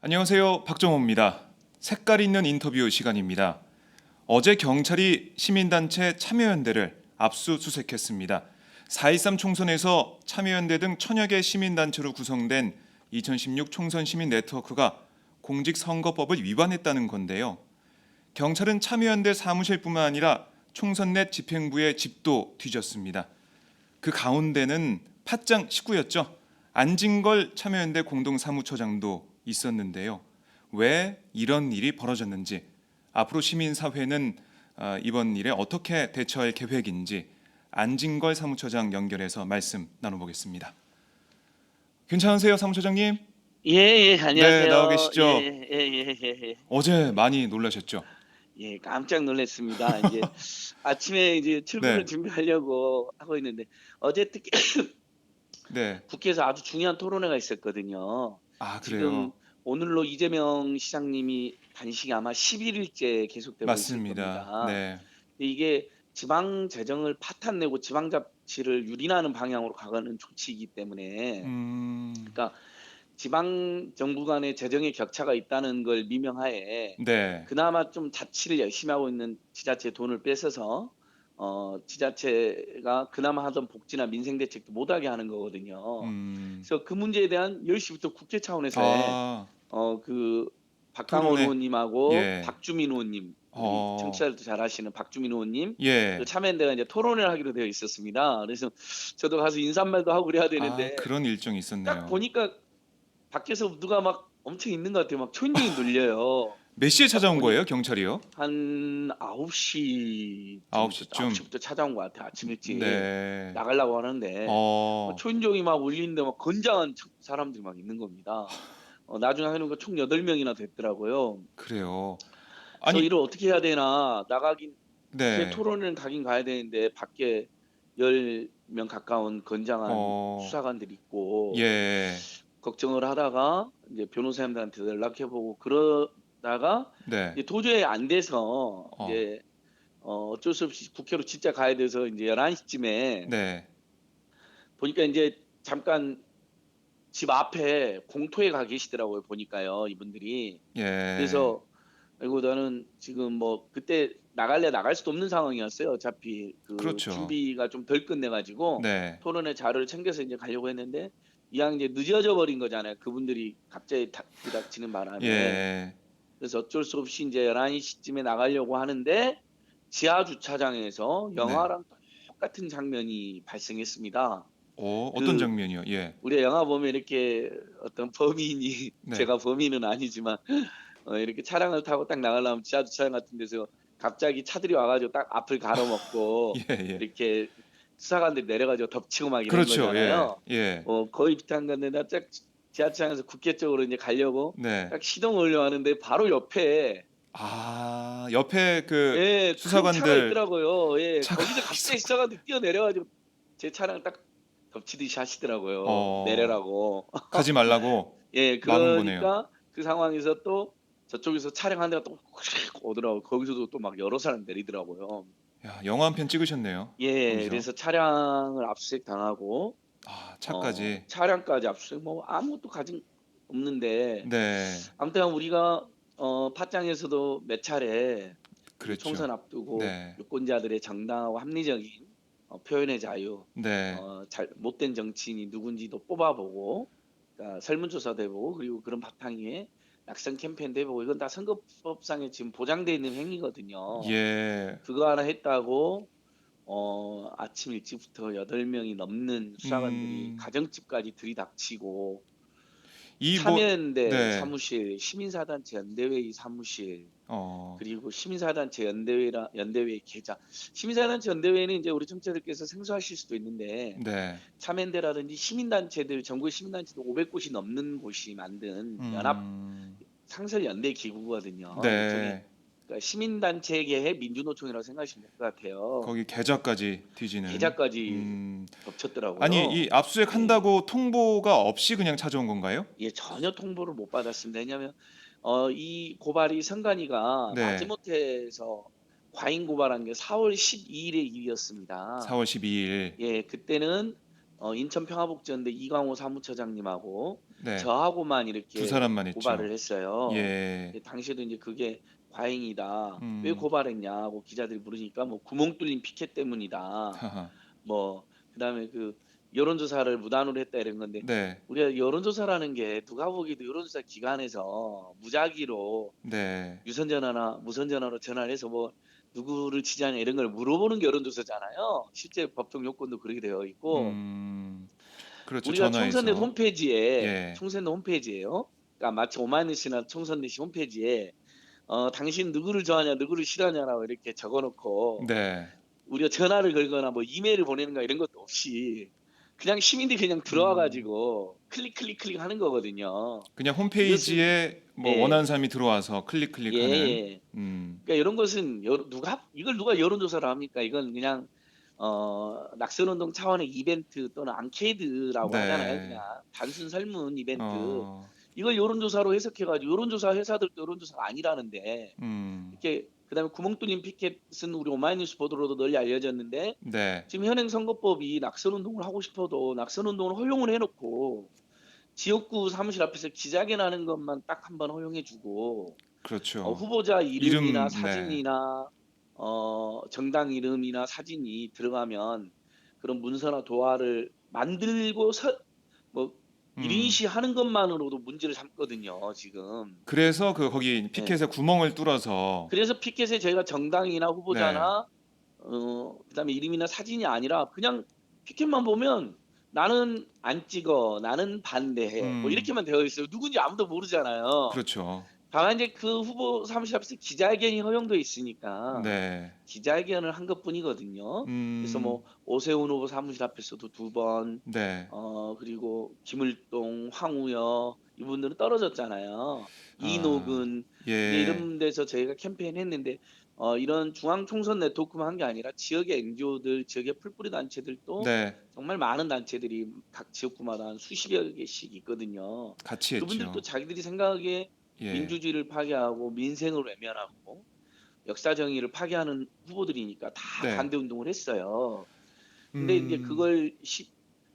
안녕하세요. 박정호입니다. 색깔 있는 인터뷰 시간입니다. 어제 경찰이 시민단체 참여연대를 압수수색했습니다. 4.13 총선에서 참여연대 등 천여 개 시민단체로 구성된 2016 총선 시민 네트워크가 공직선거법을 위반했다는 건데요. 경찰은 참여연대 사무실뿐만 아니라 총선 내 집행부의 집도 뒤졌습니다. 그 가운데는 팟짱 식구였죠. 안진걸 참여연대 공동사무처장도 있었는데요. 왜 이런 일이 벌어졌는지, 앞으로 시민사회는 이번 일에 어떻게 대처할 계획인지 안진걸 사무처장 연결해서 말씀 나눠보겠습니다. 괜찮으세요, 사무처장님? 예, 예, 네, 나와 안녕하세요. 예, 계시죠? 예, 예, 예, 예. 어제 많이 놀라셨죠? 예, 깜짝 놀랐습니다. 이제 아침에 이제 출근을 네, 준비하려고 하고 있는데 어제 특히 네. 국회에서 아주 중요한 토론회가 있었거든요. 아, 지금 그래요. 오늘로 이재명 시장님이 단식이 아마 11일째 계속되고 있을 맞습니다. 겁니다. 네. 근데 이게 지방 재정을 파탄내고 지방자치를 유린하는 방향으로 가는 조치이기 때문에, 음, 그러니까 지방 정부 간의 재정의 격차가 있다는 걸 미명하에 네. 그나마 좀 자치를 열심히 하고 있는 지자체에 돈을 뺏어서 지자체가 그나마 하던 복지나 민생 대책도 못하게 하는 거거든요. 음, 그래서 그 문제에 대한 10시부터 국회 차원에서의 아, 그 박강원 토론회. 의원님하고 예. 박주민 의원님, 우리 어, 청취자들도 잘 아시는 박주민 의원님, 그 예. 참여연대가 이제 토론을 하기로 되어 있었습니다. 그래서 저도 가서 인사말도 하고 그래야 아, 되는데 그런 일정이 딱 있었네요. 보니까 밖에서 누가 막 엄청 있는 것 같아요. 막 초인종이 눌려요. 몇 시에 딱 찾아온 보니 거예요, 경찰이요? 한 9시쯤부터 9시쯤? 9시부터 찾아온 것 같아요. 아침 일찍 네. 나가려고 하는데 어, 초인종이 막 울리는데 막 건장한 사람들이 막 있는 겁니다. 나중에 하는 거 총 8명이나 됐더라고요. 그래요. 그래서 아니, 이를 어떻게 해야 되나, 나가긴 국회 네. 토론을 가긴 가야 되는데 밖에 10명 가까운 건장한 어, 수사관들이 있고 예. 걱정을 하다가 이제 변호사님들한테 연락해보고 그러다가 네. 이제 도저히 안 돼서 어, 이제 어쩔 수 없이 국회로 진짜 가야 돼서 이제 11시쯤에 네. 보니까 이제 잠깐 집 앞에 공터에 가 계시더라고요. 보니까요, 이분들이. 예. 그래서 아이고, 나는 지금 뭐 그때 나갈래 나갈 수도 없는 상황이었어요. 어차피 그 그렇죠. 준비가 좀 덜 끝내가지고 네. 토론회 자료를 챙겨서 이제 가려고 했는데 이왕 이제 늦어져 버린 거잖아요. 그분들이 갑자기 들이닥치는 바람에. 예. 그래서 어쩔 수 없이 이제 11시쯤에 나가려고 하는데 지하 주차장에서 네. 영화랑 똑같은 장면이 발생했습니다. 어떤 그 장면이요? 예. 우리가 영화 보면 이렇게 어떤 범인이 네. 제가 범인은 아니지만 이렇게 차량을 타고 딱 나가려면 지하 주차장 같은 데서 갑자기 차들이 와가지고 딱 앞을 가로막고 예, 예. 이렇게 수사관들이 내려가지고 덮치고 막 이런 그렇죠. 예. 거잖아요. 예. 거의 비슷한 건데 나 딱 지하철장에서 국회 쪽으로 이제 가려고 네. 딱 시동을 올려하는데 바로 옆에 아, 옆에 그 예, 큰 차가 수사관들 있더라고요. 예, 차가 거기서 갑자기 있었군. 수사관들이 뛰어내려가지고 제 차량 딱 덮치듯이 하시더라고요. 어, 내려라고. 가지 말라고 예, 막은 거네요. 그러니까 그 상황에서 또 저쪽에서 차량 한 대가 또 오더라고요. 거기서도 또 막 여러 사람 내리더라고요. 야, 영화 한 편 찍으셨네요. 예, 거기서. 그래서 차량을 압수수색 당하고 아, 차까지. 차량까지 압수수색, 뭐 아무것도 가진 없는데 네. 아무튼 우리가 팟짱에서도 몇 차례 이 그랬죠. 총선 앞두고 네. 유권자들의 정당하고 합리적인 표현의 자유, 네. 잘 못된 정치인이 누군지도 뽑아보고, 그러니까 설문조사도 해보고, 그리고 그런 바탕 위에 낙선 캠페인도 해보고, 이건 다 선거법상에 지금 보장되어 있는 행위거든요. 예. 그거 하나 했다고 아침 일찍부터 8명이 넘는 수사관들이 음. 가정집까지 들이닥치고, 이 뭐 참여연대 네. 사무실, 시민사단체 연대회의 사무실, 어. 그리고 시민사단체 연대회 계좌. 시민사단체 연대회는 이제 우리 청취자들께서 생소하실 수도 있는데 네. 참여연대라든지 시민단체들, 전국의 시민단체도 500곳이 넘는 곳이 만든 연합 음. 상설 연대 기구거든요. 일종의, 네. 그러니까 시민단체계의 민주노총이라고 생각하시면 될 것 같아요. 거기 계좌까지 뒤지는. 계좌까지 음. 아니, 이 겹쳤더라고요. 압수수색 예, 한다고 통보가 없이 그냥 찾아온 건가요? 예, 전혀 통보를 못 받았습니다. 왜냐하면 이 고발이 선관위가 네. 마지못해서 과잉 고발한 게 4월 12일의 일이었습니다. 4월 12일. 예, 그때는 인천 평화복지연대 이광호 사무처장님하고 네. 저하고만 두 이렇게 사람만 했죠. 고발을 했어요. 예. 당시에도 이제 그게 과잉이다. 왜 음. 고발했냐고 기자들이 물으니까 뭐 구멍 뚫린 피켓 때문이다. 하하. 뭐 그다음에 그 여론조사를 무단으로 했다 이런 건데 네. 우리가 여론조사라는 게 누가 보기도 여론조사 기관에서 무작위로 네. 유선 전화나 무선 전화로 전화를 해서 뭐 누구를 지지하냐 이런 걸 물어보는 게 여론조사잖아요. 실제 법정 요건도 그렇게 되어 있고 음. 그렇죠. 우리가 총선넷 전화해서. 홈페이지에 예. 총선넷 홈페이지에요. 그러니까 마치 오마이뉴스나 총선넷이 홈페이지에 당신 누구를 좋아하냐 누구를 싫어하냐라고 이렇게 적어놓고 네. 우리가 전화를 걸거나 뭐 이메일을 보내는 거 이런 것도 없이 그냥 시민들이 그냥 들어와 음. 가지고 클릭 하는 거거든요. 그냥 이것은 홈페이지에 뭐 원하는 예. 사람이 들어와서 클릭하는. 예예. 음. 그러니까 이런 것은 누가 여론조사를 합니까? 이건 그냥 낙선운동 차원의 이벤트 또는 앙케이드라고 하잖아요. 그냥 네. 단순 설문 이벤트. 어. 이걸 여론조사로 해석해 가지고 여론조사 회사들도 여론조사가 아니라는데 음. 이렇게 그다음에 구멍 뚫린 피켓은 우리 오마이뉴스 보도로도 널리 알려졌는데 네. 지금 현행 선거법이 낙선 운동을 하고 싶어도 낙선 운동을 허용을 해 놓고 지역구 사무실 앞에서 기자회견하는 것만 딱 한번 허용해 주고 그렇죠. 후보자 이름이나 이름. 네. 사진이나 정당 이름이나 사진이 들어가면 그런 문서나 도화를 만들고 뭐 1인 음. 시 하는 것만으로도 문제를 삼거든요, 지금. 그래서 거기 예. 피켓에 구멍을 뚫어서. 그래서 피켓에 저희가 정당이나 네. 후보자나 그다음에 이름이나 사진이 아니라 그냥 피켓만 보면 "나는 안 찍어. 나는 반대해." 뭐 음. 이렇게만 되어 있어요. 누군지 아무도 모르잖아요. 그렇죠. 다만 이제 그 후보 사무실 앞에서 기자회견이 허용돼 있으니까 네. 기자회견을 한 것뿐이거든요. 그래서 음. 뭐 오세훈 후보 사무실 앞에서도 2번 네. 그리고 김을동, 황우여 이분들은 떨어졌잖아요. 아. 이노근 이제 예. 이런 데서 저희가 캠페인 했는데 이런 중앙 총선 네트워크만 한 게 아니라 지역의 NGO들, 지역의 풀뿌리 단체들도 네. 정말 많은 단체들이 각 지역구마다 한 수십여 개씩 있거든요. 같이 그분들도 했죠. 자기들이 생각하기에 예. 민주주의를 파괴하고 민생을 외면하고 역사 정의를 파괴하는 후보들이니까 다 네. 반대 운동을 했어요. 근데 이제 음. 그걸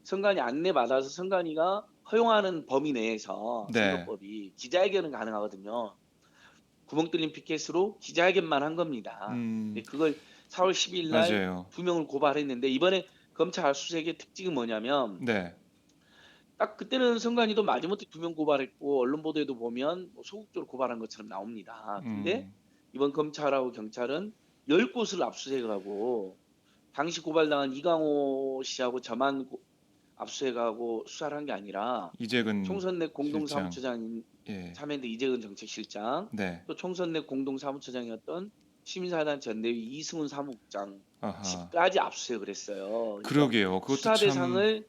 선관위 안내받아서 선관위가 허용하는 범위 내에서 네. 선거법이 기자회견은 가능하거든요. 구멍 뚫린 피켓으로 기자회견만 한 겁니다. 음. 근데 그걸 4월 10일 날 맞아요. 2명을 고발했는데 이번에 검찰 압수수색의 특징은 뭐냐면 네. 딱 그때는 선관위도 마지못해 2명 고발했고 언론 보도에도 보면 뭐 소극적으로 고발한 것처럼 나옵니다. 근데 음. 이번 검찰하고 경찰은 10곳을 압수수색을 하고 당시 고발당한 이강호 씨하고 저만 압수수색하고 수사를 한 게 아니라 이재근 총선 내 실장. 공동사무처장인 예. 참여연대 이재근 정책실장 네. 또 총선 내 공동사무처장이었던 시민사회단 전대위 이승훈 사무국장 아하. 집까지 압수수색을 했어요. 그러니까 그러게요. 그것도 수사 참 대상을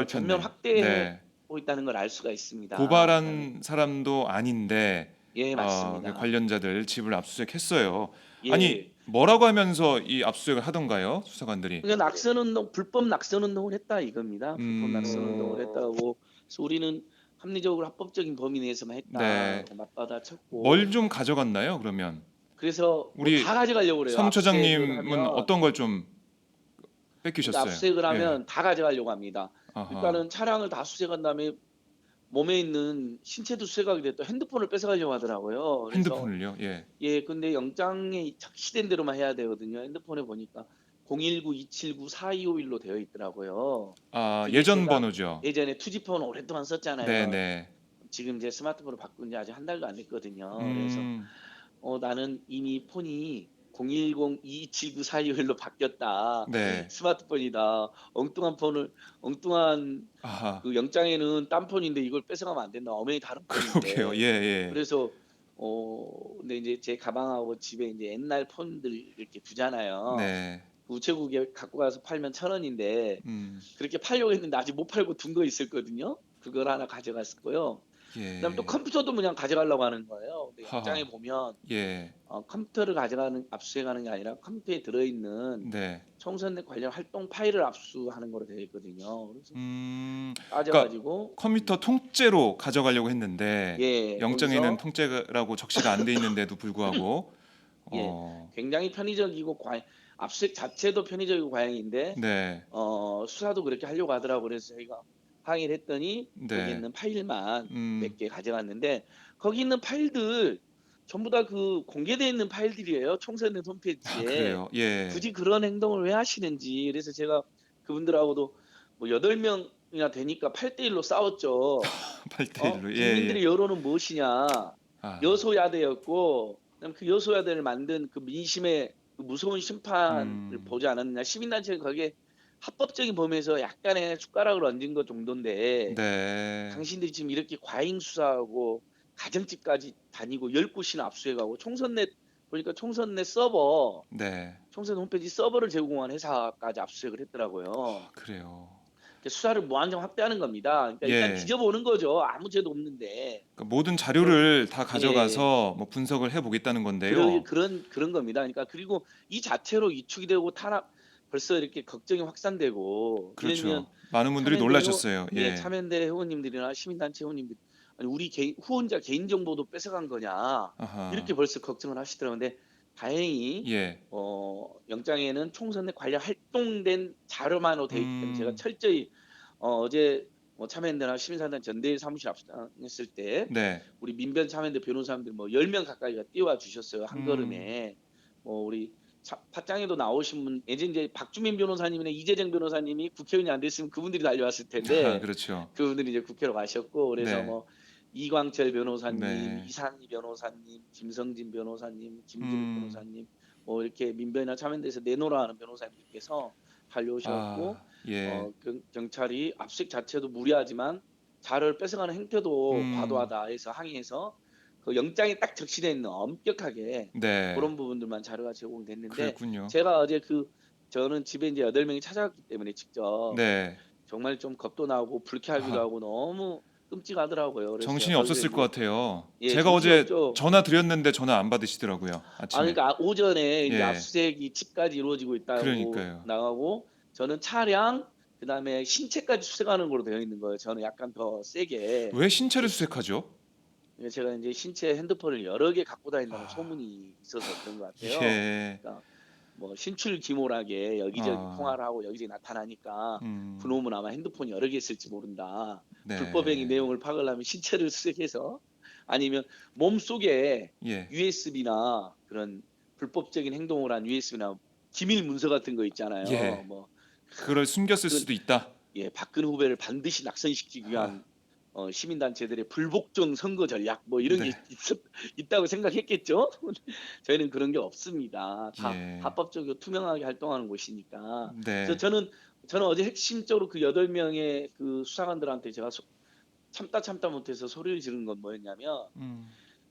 전면 넓혔네. 네. 확대하고 있다는 걸 알 수가 있습니다. 그다음에 고발한 사람도 아닌데 예 그 맞습니다. 관련자들 집을 압수수색했어요. 아니 예. 뭐라고 하면서 이 압수수색을 하던가요? 수사관들이? 그러니까 낙선운동 불법 낙선운동을 했다 이겁니다. 불법 낙선운동을 음. 했다고. 그래서 우리는 합리적으로 합법적인 범위 내에서만 네. 했다라고 맞받아쳤고 뭘 좀 가져갔나요, 그러면? 그래서 뭐 우리 다 가져가려고 그래요. 압수수색을 사무처장님은 하면 어떤 걸 좀 그러니까 뺏기셨어요? 압수수색을 예. 하면 다 가져가려고 합니다. 아하. 그러니까는 차량을 다 수색한 다음에 몸에 있는 신체도 수색하게 됐다 핸드폰을 뺏어가려고 하더라고요. 그래서 핸드폰을요? 예. 예, 근데 영장에 적시된 대로만 해야 되거든요. 핸드폰에 보니까 019-279-4251로 되어 있더라고요. 아, 그게 예전 제가 번호죠. 예전에 투지폰 오랫동안 썼잖아요. 네네. 지금 이제 스마트폰으로 바꾼 지 아직 한 달도 안 됐거든요. 그래서 음. 나는 이미 폰이 010-279-4251로 바뀌었다. 네. 스마트폰이다. 엉뚱한 아하. 그 영장에는 딴 폰인데 이걸 뺏어가면 안 된다. 엄연히 다른 그러게요. 폰인데. 예예. 그래서 근데 이제 제 가방하고 집에 이제 옛날 폰들 이렇게 두잖아요. 네. 우체국에 갖고 가서 팔면 1,000원인데 음. 그렇게 팔려고 했는데 아직 못 팔고 둔 거 있었거든요. 그걸 하나 가져갔었고요. 그다음에 또 예. 컴퓨터도 그냥 가져가려고 하는 거예요. 근데 영장에 하하. 보면 예. 컴퓨터를 가져가는 압수수색하는 게 아니라 컴퓨터에 들어있는 네. 총선 내 관련 활동 파일을 압수하는 거로 되어 있거든요. 그래서 그러니까 따져가지고 컴퓨터 통째로 가져가려고 했는데 예 영장에는 거기서 통째라고 적시가 안 돼 있는데도 불구하고 예 어. 굉장히 편의적이고 압수수색 자체도 편의적이고 과잉인데 네. 수사도 그렇게 하려고 하더라고요. 그래서 저희가 항의를 했더니 거기 네. 있는 파일만 몇 음. 개 가져갔는데 거기 있는 파일들 전부 다 그 공개되어 있는 파일들이에요. 총선의 아 홈페이지에. 그래요? 예. 굳이 그런 행동을 왜 하시는지. 그래서 제가 그분들하고도 뭐 8명이나 되니까 8대 1로 싸웠죠. 8대 1로. 예예. 국민들의 여론은 무엇이냐. 아. 여소야대였고 그다음 그 여소야대를 만든 그 민심의 그 무서운 심판을 음. 보지 않았느냐. 시민단체가 거기에 합법적인 범위에서 약간의 숟가락을 얹은 것 정도인데 네. 당신들이 지금 이렇게 과잉 수사하고 가정집까지 다니고 10곳이나 압수해가고 총선 내 보니까 총선 내 서버 네. 총선 홈페이지 서버를 제공한 회사까지 압수수색을 했더라고요. 아 그래요. 수사를 무한정 확대하는 겁니다. 그러니까 일단 예. 뒤져보는 거죠. 아무 죄도 없는데. 그러니까 모든 그래서 자료를 다 예. 가져가서 뭐 분석을 해 보겠다는 그런 건데요. 그런 그런 겁니다. 그러니까 그리고 이 자체로 위축이 되고 탄압 벌써 이렇게 걱정이 확산되고 이러면 그렇죠. 많은 분들이 참여연대 회원 놀라셨어요. 예 예. 참여연대 회원님들이나 시민단체 회원님들 아니 우리 개인 후원자 개인 정보도 뺏어간 거냐 이렇게 아하. 벌써 걱정을 하시더라고요. 근데 다행히 예. 영장에는 총선에 관련 활동된 자료만으로 되어 있기 때문에 제가 음. 철저히 어제 뭐 참여연대나 시민사단 전대회 사무실 압수했을 때 네. 우리 민변 참여연대 변호사님들 뭐 10명 가까이가 뛰어와 주셨어요. 한 음. 걸음에. 뭐 우리 팟짱에도 나오신 분 예전 이제 박주민 변호사님이나 이재정 변호사님이 국회의원이 안 됐으면 그분들이 달려왔을 아 텐데 그렇죠. 그분들이 이제 국회로 가셨고 그래서 네. 뭐 이광철 변호사님, 네. 이상희 변호사님, 김성진 변호사님, 김진욱 음. 변호사님 뭐 이렇게 민변이나 참여연대에서 내노라 하는 변호사님들께서 달려오셔갖고 아 예. 경찰이 압수수색 자체도 무리하지만 자료를 뺏어가는 행태도 음. 과도하다 해서 항의해서 그 영장에 딱 적시되어 있는 엄격하게 네. 그런 부분들만 자료가 제공됐는데 그랬군요. 제가 어제 저는 집에 이제 8명이 찾아왔기 때문에 직접 네. 정말 좀 겁도 나고 불쾌하기도 아 하고 너무 끔찍하더라고요. 그래서 제가 정신이 거기서 없었을 것 이제 같아요. 예, 제가 정신이 어제 없죠. 전화 드렸는데 전화 안 받으시더라고요, 아침에. 그러니까 오전에 이제 예. 압수수색이 집까지 이루어지고 있다고 그러니까요. 나가고 저는 차량 그다음에 신체까지 수색하는 걸로 되어 있는 거예요. 저는 약간 더 세게 왜 신체를 제 수색하죠? 제가 이제 신체 핸드폰을 여러 개 갖고 다닌다는 아 소문이 있어서 그런 것 같아요. 예. 그러니까 뭐 신출귀몰하게 여기저기 아 통화를 하고 여기저기 나타나니까 음. 그놈은 아마 핸드폰이 여러 개 있을지 모른다. 불법행위 네. 내용을 파악하려면 신체를 수색해서 아니면 몸속에 예. USB나 그런 불법적인 행동을 한 USB나 기밀 문서 같은 거 있잖아요. 예. 뭐 그걸 숨겼을 박근 수도 있다. 박근혜 후배를 반드시 낙선시키기 아 위한 시민단체들의 불복종 선거 전략 뭐 이런 게 네. 있다고 생각했겠죠. 저희는 그런 게 없습니다. 다 예. 합법적이고 투명하게 활동하는 곳이니까. 그래서 네. 저는 어제 핵심적으로 그 8명의 그 수사관들한테 제가 참다 못해서 소리를 지른 건 뭐였냐면 음.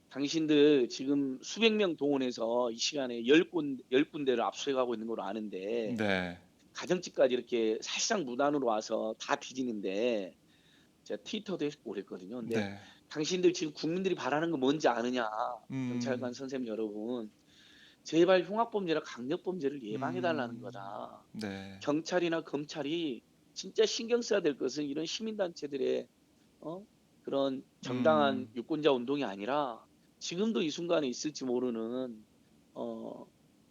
당신들 지금 수백 명 동원해서 이 시간에 열 군데를 압수해가고 있는 걸로 아는데 네. 가정집까지 이렇게 살상 무단으로 와서 다 뒤지는데 제가 트위터도 했고 그랬거든요. 근데 네. 당신들 지금 국민들이 바라는 거 뭔지 아느냐? 음. 경찰관 선생님 여러분, 제발 흉악범죄나 강력범죄를 예방해 달라는 음. 거다. 네. 경찰이나 검찰이 진짜 신경 써야 될 것은 이런 시민단체들의 어? 그런 정당한 음. 유권자 운동이 아니라 지금도 이 순간에 있을지 모르는 어,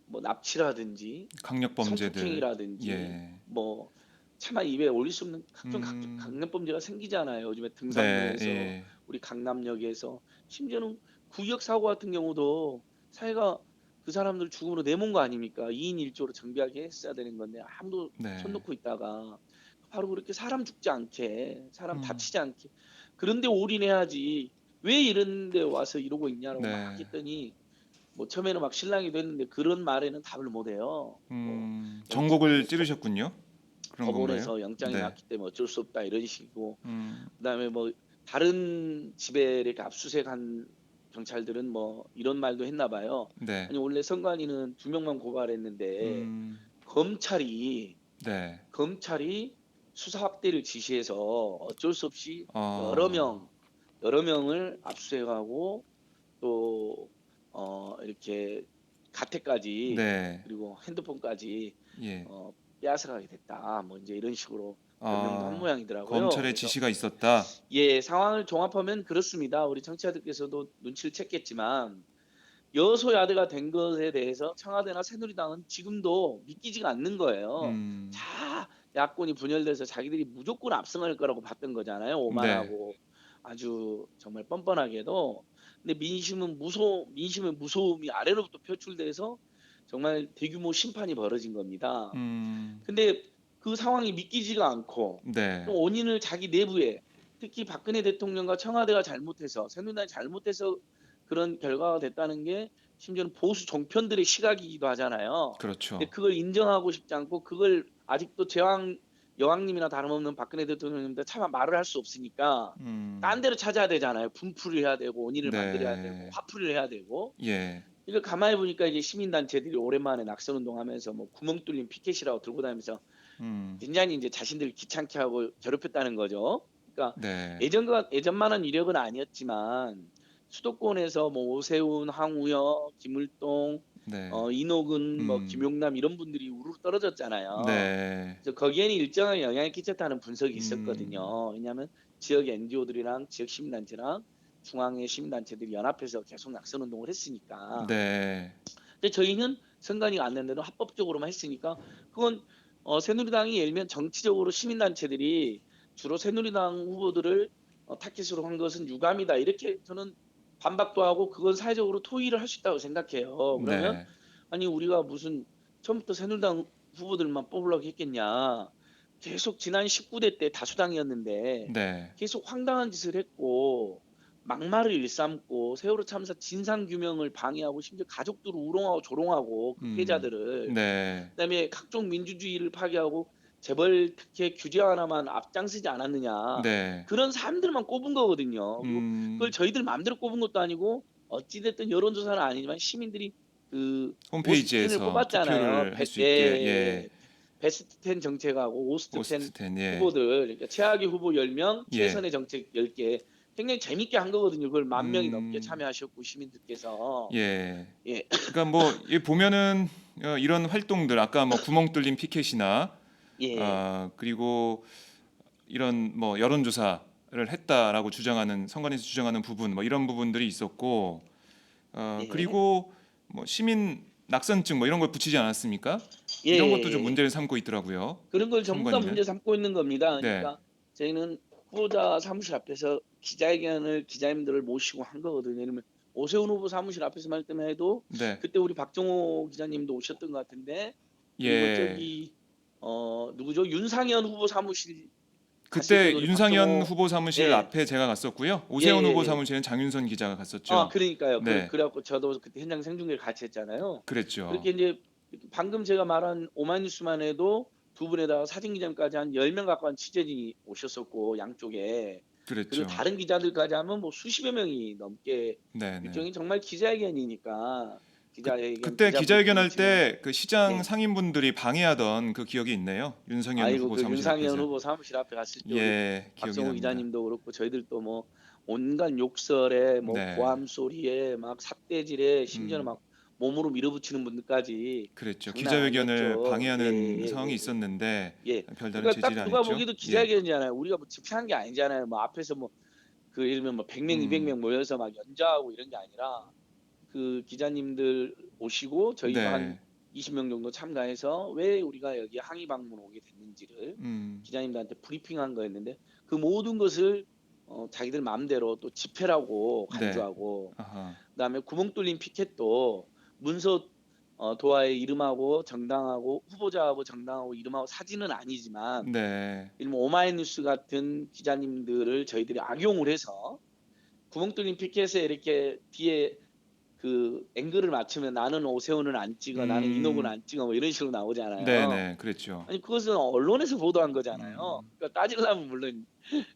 뭐 납치라든지 강력 범죄들. 성폭행이라든지 예. 뭐 차마 입에 올릴 수 없는 각종 음. 강력범죄가 생기잖아요. 요즘에 네. 등산로에서 예. 우리 강남역에서 심지어는 구역 사고 같은 경우도 사회가 그 사람들 죽음으로 내몬 거 아닙니까? 2인 1조로 정비하게 했어야 되는 건데 아무도 손 네. 놓고 있다가 바로 그렇게 사람 죽지 않게 사람 음. 다치지 않게 그런데 올인해야지 왜 이런 데 와서 이러고 있냐라고 막 네. 했더니 뭐 처음에는 막 실랑이도 했는데 그런 말에는 답을 못 해요. 뭐 전곡을 뭐 찌르셨군요. 그런 건가요? 법원에서 영장이 네. 났기 때문에 어쩔 수 없다 이런 식이고 음. 그다음에 뭐 다른 집에 이렇게 압수수색한 경찰들은 뭐 이런 말도 했나 봐요. 네. 아니 원래 선관위는 2명만 고발했는데 음. 검찰이 네. 검찰이 수사 확대를 지시해서 어쩔 수 없이 어. 여러 명을 압수해가고 또 이렇게 가택까지 네. 그리고 핸드폰까지 예. 어, 빼앗아가게 됐다. 뭐 이제 이런 식으로 변명도 한 아. 모양이더라고요. 검찰의 그래서 지시가 있었다. 예, 상황을 종합하면 그렇습니다. 우리 청취자들께서도 눈치를 챘겠지만 여소야대가 된 것에 대해서 청와대나 새누리당은 지금도 믿기지가 않는 거예요. 음. 자, 야권이 분열돼서 자기들이 무조건 압승할 거라고 봤던 거잖아요. 네. 오만하고 아주 정말 뻔뻔하게도. 근데 민심의 무서움이 아래로부터 표출돼서 정말 대규모 심판이 벌어진 겁니다. 근데 그 상황이 믿기지가 않고 또 네. 원인을 자기 내부에, 특히 박근혜 대통령과 청와대가 잘못해서, 새누리당이 잘못해서 그런 결과가 됐다는 게 심지어는 보수 종편들의 시각이기도 하잖아요. 근데 그렇죠. 그걸 인정하고 싶지 않고 그걸 아직도 여왕님이나 다름없는 박근혜 대통령님도 차마 말을 할 수 없으니까 딴 데로 찾아야 되잖아요. 분풀이를 해야 되고 원인을 만들어야 되고 네. 화풀이를 해야 되고. 예. 이걸 가만히 보니까 이제 시민단체들이 오랜만에 낙선운동하면서 뭐 구멍 뚫린 피켓이라고 들고 다니면서 굉장히 이제 자신들 귀찮게 하고 괴롭혔다는 거죠. 그러니까 네. 예전만한 이력은 아니었지만 수도권에서 뭐 오세훈, 황우여, 김을동, 네. 이노근, 뭐 김용남 이런 분들이 우르르 떨어졌잖아요. 네. 그래서 거기에는 일정한 영향을 끼쳤다는 분석이 음. 있었거든요. 왜냐하면 지역 NGO들이랑 지역 시민단체랑 중앙의 시민단체들이 연합해서 계속 낙선운동을 했으니까. 네. 근데 저희는 선관위가 안 낸데도 합법적으로만 했으니까 그건 새누리당이 예를 들면 정치적으로 시민단체들이 주로 새누리당 후보들을 타깃으로 한 것은 유감이다, 이렇게 저는 반박도 하고 그건 사회적으로 토의를 할 수 있다고 생각해요. 그러면 네. 아니 우리가 무슨 처음부터 새누리당 후보들만 뽑으려고 했겠냐. 계속 지난 19대 때 다수당이었는데 네. 계속 황당한 짓을 했고 막말을 일삼고 세월호 참사 진상 규명을 방해하고 심지어 가족들을 우롱하고 조롱하고 그 피해자들을, 네. 그다음에 각종 민주주의를 파괴하고 재벌 특혜 규제 하나만 앞장서지 않았느냐. 네. 그런 사람들만 꼽은 거거든요. 그리고 그걸 저희들 마음대로 꼽은 것도 아니고 어찌됐든 여론조사는 아니지만 시민들이 그 오스트 10을 홈페이지에서 뽑았잖아요. 투표를 할 수 있게. 예. 베스트 10 정책하고 오스트 10 오스트 10. 예. 후보들, 그러니까 최악의 후보 10명, 예. 최선의 정책 10개, 굉장히 재밌게 한 거거든요. 그걸 10,000명이 넘게 음. 참여하셨고 시민들께서. 예. 예. 그러니까 뭐 이 보면은 이런 활동들 아까 뭐 구멍 뚫린 피켓이나 예. 그리고 이런 뭐 여론조사를 했다라고 주장하는 선관위에서 주장하는 부분 뭐 이런 부분들이 있었고 예. 그리고 뭐 시민 낙선증 뭐 이런 걸 붙이지 않았습니까? 예. 이런 것도 좀 문제를 삼고 있더라고요. 그런 걸 전부 다 선관위는. 문제 삼고 있는 겁니다. 네. 그러니까 저희는 후보자 사무실 앞에서 기자회견을 기자님들을 모시고 한 거거든요. 예를 들면 오세훈 후보 사무실 앞에서 말 때만 해도 네. 그때 우리 박정호 기자님도 오셨던 것 같은데, 그리고 예. 저기 누구죠? 윤상현 후보 사무실 갔을 그때 때도 우리 윤상현 박정호, 후보 사무실 예. 앞에 제가 갔었고요. 오세훈 예, 예, 후보 예. 사무실은 장윤선 기자가 갔었죠. 그러니까요. 네. 그래갖고 저도 그때 현장 생중계를 같이 했잖아요. 그랬죠. 그렇게 이제 방금 제가 말한 오마이뉴스만 해도 두 분에다가 사진 기자님까지 한 10명 가까운 취재진이 오셨었고 양쪽에. 그랬죠. 그리고 다른 기자들까지 하면 뭐 수십여 명이 넘게. 네, 네. 일종의 정말 기자회견이니까. 그때 기자회견 할 때 그 시장 네. 상인분들이 방해하던 그 기억이 있네요. 윤상현 아이고 후보 그 사무실 윤상현 앞에서. 후보 사무실 앞에 갔을 때 우리 예, 기억이 박성호 납니다. 기자님도 그렇고 저희들도 뭐 온갖 욕설에 뭐 네. 고함 소리에 막 삿대질에 심지어는 음. 막 몸으로 밀어붙이는 분들까지. 그랬죠. 장난 기자회견을 아니었죠. 방해하는 예, 상황이 예. 있었는데 예. 별다른 그러니까 제지를 딱 안 누가 했죠. 보기도 예. 기자회견이잖아요. 우리가 뭐 집회한 게 아니잖아요. 뭐 앞에서 뭐 그 예를 들면 뭐 100명, 200명 모여서 막 연좌하고 이런 게 아니라 그 기자님들 오시고 저희도 한 네. 20명 정도 참가해서 왜 우리가 여기 항의 방문 오게 됐는지를 기자님들한테 브리핑한 거였는데 그 모든 것을 자기들 마음대로 또 집회라고 네. 간주하고. 아하. 그다음에 구멍 뚫린 피켓도 문서 도화의 이름하고 정당하고 후보자하고 정당하고 이름하고 사진은 아니지만 네. 일명 오마이뉴스 같은 기자님들을 저희들이 악용을 해서 구멍 뚫린 피켓에 이렇게 뒤에 그 앵글을 맞추면 나는 오세훈은 안 찍어, 나는 이노근 안 찍어 뭐 이런 식으로 나오잖아요. 네, 네. 그랬죠. 아니 그것은 언론에서 보도한 거잖아요. 그러니까 따지려면 물론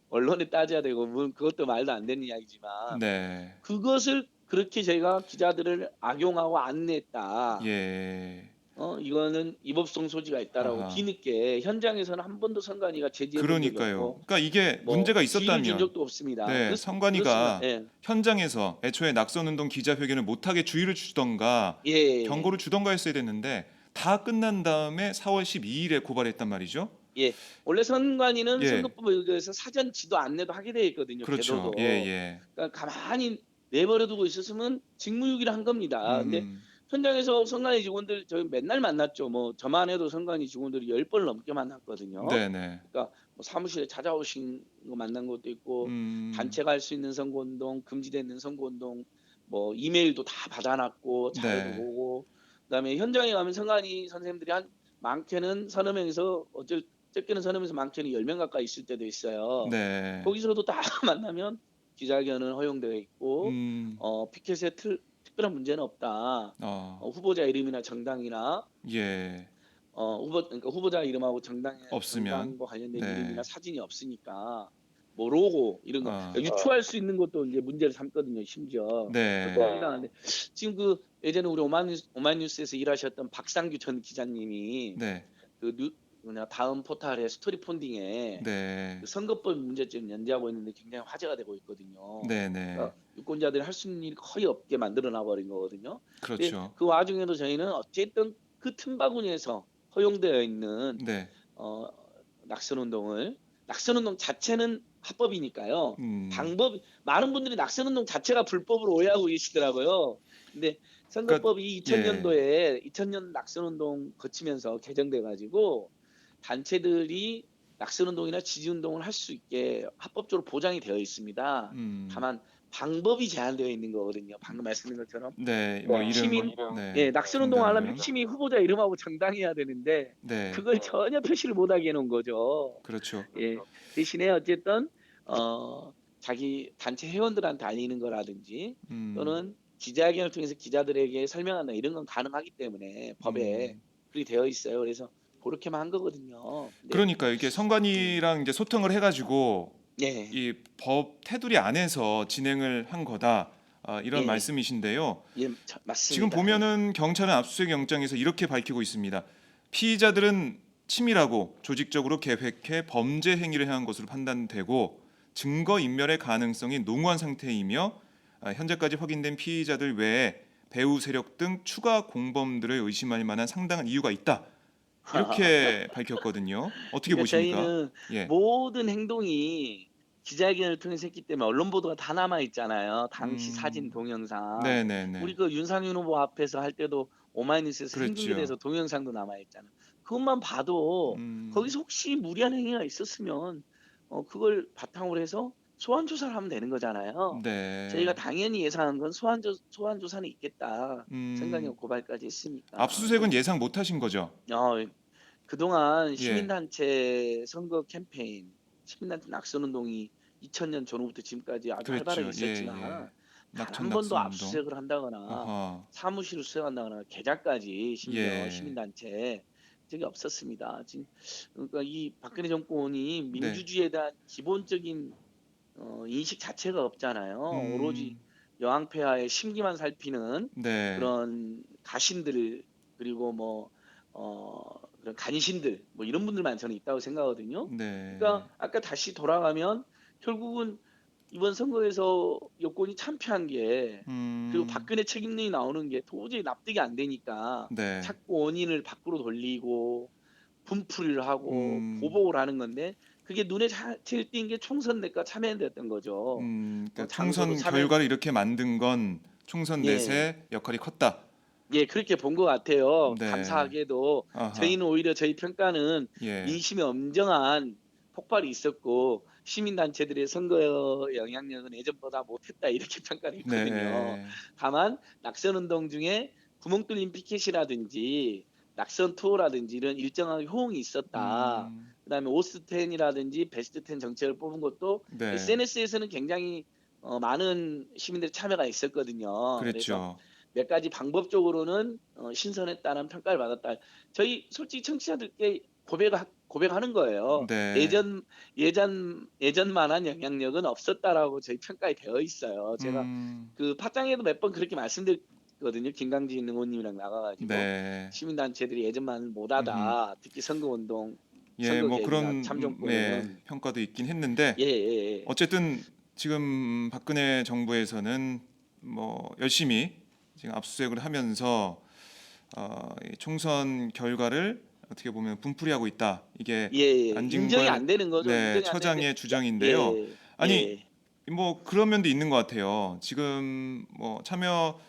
언론에 따져야 되고 물론 그것도 말도 안 되는 이야기지만 네. 그것을 그렇게 저희가 기자들을 악용하고 안내했다. 예. 이거는 위법성 소지가 있다라고 아하. 뒤늦게 현장에서는 한 번도 선관위가 제지해 본 적이 그러니까요. 없고 그러니까 이게 뭐 문제가 지휘를 준 있었다면 적도 없습니다. 네, 선관위가 그렇지만, 현장에서 애초에 낙선운동 기자회견을 못하게 주의를 주던가 예. 경고를 주던가 했어야 됐는데 다 끝난 다음에 4월 12일에 고발했단 말이죠. 예. 원래 선관위는 예. 선거법에 의해서 사전 지도 안내도 하게 되어 있거든요. 그렇죠. 궤도도. 예, 예. 그러니까 가만히 내버려 두고 있었으면 직무유기를 한 겁니다. 근데 현장에서 선관위 직원들 저희 맨날 만났죠. 뭐 저만 해도 선관위 직원들이 10번 넘게 만났거든요. 네네. 그러니까 뭐 사무실에 찾아오신 거 만난 것도 있고 음. 단체가 할 수 있는 선거운동, 금지되는 선거운동 뭐 이메일도 다 받아 놨고 자료도 네. 보고 그다음에 현장에 가면 선관위 선생님들이 한 많게는 서너 명에서 적게는 서너 명에서 많게는 10명 가까이 있을 때도 있어요. 네. 거기서도 다 만나면 기자회견은 허용되어 있고 음. 피켓에 특별한 문제는 없다. 어. 후보자 이름이나 정당이나 예. 그러니까 후보자 이름하고 없으면. 정당과 관련된 이름이나 네. 사진이 없으니까 뭐 로고 이런 거 어. 그러니까 유추할 수 있는 것도 이제 문제를 삼거든요. 심지어 그렇게 네. 하는데 지금 예전에 우리 오마이뉴스에서 일하셨던 박상규 전 기자님이 네. 다음 포탈의 스토리 폰딩에 네. 그 선거법 문제점 연재하고 있는데 굉장히 화제가 되고 있거든요. 네네. 그러니까 유권자들이 할 수 있는 일이 거의 없게 만들어 놔버린 거거든요. 근데 그렇죠. 그 와중에도 저희는 어쨌든 그 틈바구니에서 허용되어 있는 네. 어, 낙선운동 자체는 합법이니까요. 음. 많은 분들이 낙선운동 자체가 불법으로 오해하고 계시더라고요. 근데 그러니까 선거법이 예. 2000년 낙선운동 거치면서 개정돼 가지고 단체들이 낙선운동이나 지지운동을 할 수 있게 합법적으로 보장이 되어 있습니다. 음. 다만 방법이 제한되어 있는 거거든요. 방금 말씀드린 것처럼 네. 뭐 이름 시민 네. 낙선운동 정당 하려면 이름. 핵심이 후보자 이름하고 정당이어야 되는데 네. 그걸 전혀 표시를 못하게 해놓은 거죠. 그렇죠. 예, 대신에 어쨌든 자기 단체 회원들한테 알리는 거라든지 음. 또는 기자회견을 통해서 기자들에게 설명한다 이런 건 가능하기 때문에 법에 음. 그렇게 되어 있어요. 그래서 그렇게만 한 거거든요. 근데 그러니까 이게 음, 선관위랑 이제 소통을 해 가지고 예, 이 법 테두리 안에서 진행을 한 거다. 이런 예, 말씀이신데요. 예, 지금 맞습니다. 예. 보면은 경찰은 압수수색 영장에서 이렇게 밝히고 있습니다. 피의자들은 치밀하고 조직적으로 계획해 범죄 행위를 행한 것으로 판단되고 증거 인멸의 가능성이 농후한 상태이며 현재까지 확인된 피의자들 외에 배후 세력 등 추가 공범들을 의심할 만한 상당한 이유가 있다. 이렇게 밝혔거든요. 어떻게 그러니까 보십니까? 저희는 예. 모든 행동이 기자회견을 통해서 했기 때문에 언론 보도가 다 남아 있잖아요. 당시 사진, 음. 동영상. 우리 네네네. 그 윤상윤 후보 앞에서 할 때도 오마이뉴스에서 그렇죠. 생중계돼서 동영상도 남아 있잖아요. 그것만 봐도 음. 거기서 혹시 무리한 행위가 있었으면 그걸 바탕으로 해서 소환 조사를 하면 되는 거잖아요. 저희가 네. 당연히 예상한 건 소환 조사는 있겠다. 음. 선관위가 고발까지 했으니까. 근데 압수수색은 예상 못 하신 거죠? 어, 그동안 예. 시민단체 선거 캠페인, 시민단체 낙선운동이 2000년 전후부터 지금까지 아주 활발하게 그랬죠. 예예. 있었지만 단 낙천 한 번도 낙선 운동. 압수수색을 한다거나 아하. 사무실을 수색한다거나 계좌까지 심지어 예. 시민단체 적이 없었습니다. 지금 그러니까 이 박근혜 정권이 네. 민주주의에 대한 기본적인 인식 자체가 없잖아요. 오로지 음. 여왕폐하의 심기만 살피는 네. 그런 가신들 그리고 뭐 그런 간신들 뭐 이런 분들만 저는 있다고 생각하거든요. 네. 그러니까 아까 다시 돌아가면 결국은 이번 선거에서 여권이 참패한 게 그리고 음. 박근혜 책임론이 나오는 게 도저히 납득이 안 되니까 네. 자꾸 원인을 밖으로 돌리고 분풀이를 하고 음. 보복을 하는 건데 그게 눈에 제일 띈 게 총선 내과 참여연대였던 거죠. 그러니까 장소도 총선 참여 결과를 이렇게 만든 건 총선 예. 넷의 역할이 컸다. 예, 그렇게 본 것 같아요. 네. 감사하게도 아하. 저희는 오히려 저희 평가는 예. 민심의 엄정한 폭발이 있었고 시민단체들의 선거 영향력은 예전보다 못했다 이렇게 평가를 했거든요. 네. 다만 낙선운동 중에 구멍 뚫린 피켓이라든지 낙선 투어라든지 이런 일정한 호응이 있었다. 음. 그다음에 오스텐이라든지 베스트 10 정책을 뽑은 것도 네. SNS에서는 굉장히 많은 시민들의 참여가 있었거든요. 그래서 그랬죠. 몇 가지 방법적으로는 신선했다는 평가를 받았다. 저희 솔직히 청취자들께 고백하는 거예요. 네. 예전만한 영향력은 없었다라고 저희 평가에 되어 있어요. 제가 음. 그 팟짱에도 몇 번 그렇게 말씀드렸거든요. 김강진 의원님이랑 나가가지고 네. 시민단체들이 예전만은 음흠. 못하다. 특히 선거운동, 예, 뭐 선거개혁이나 그런 예, 참정권은 평가도 있긴 했는데 예, 예, 예. 어쨌든 지금 박근혜 정부에서는 뭐 열심히 지금 압수수색을 하면서 이 총선 결과를 어떻게 보면 분풀이하고 있다. 이게 예, 예. 인정이 안진걸 안 되는 거죠. 네, 인정이 안 되는데 처장의 주장인데요. 예, 아니 예. 뭐 그런 면도 있는 것 같아요. 지금 뭐 참여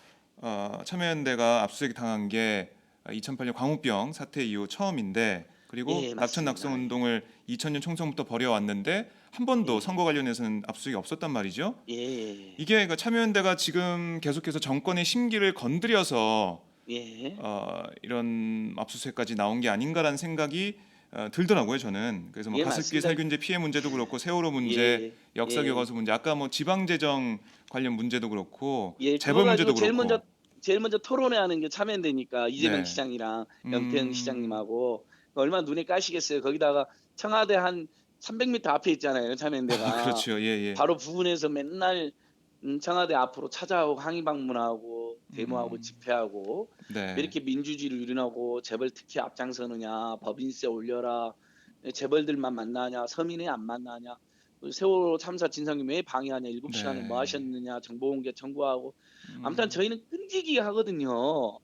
참여연대가 압수수색 당한 게 2008년 광우병 사태 이후 처음인데 그리고 예, 낙천 맞습니다. 낙성 운동을 2000년 총선부터 벌여왔는데 한 번도 예. 선거 관련해서는 압수수색이 없었단 말이죠. 예. 이게 그 참여연대가 지금 계속해서 정권의 심기를 건드려서 예. 이런 압수수색까지 나온 게 아닌가라는 생각이 들더라고요, 저는. 그래서 뭐 예, 가습기 맞습니다. 살균제 피해 문제도 그렇고 세월호 문제, 예. 역사 예. 교과서 문제, 아까 뭐 지방재정 관련 문제도 그렇고 예. 그거 재벌 가지고 문제도 그렇고. 제일 먼저 토론회하는 게 참여연대니까 이재명 네. 시장이랑 연평 음. 시장님하고 얼마나 눈에 까시겠어요. 거기다가 청와대 한 300m 앞에 있잖아요, 참여연대가. 그렇죠. 예예. 바로 부근에서 맨날 청와대 앞으로 찾아오고 항의 방문하고 데모하고 음. 집회하고 왜 네. 이렇게 민주주의를 유린하고 재벌 특히 앞장서느냐, 법인세 올려라, 재벌들만 만나냐, 서민이 안 만나냐, 그 세월호 참사 진상규명 왜 방해하냐, 7시간을 뭐 네. 하셨느냐, 정보공개 청구하고. 아무튼 음. 저희는 끈질기게 하거든요.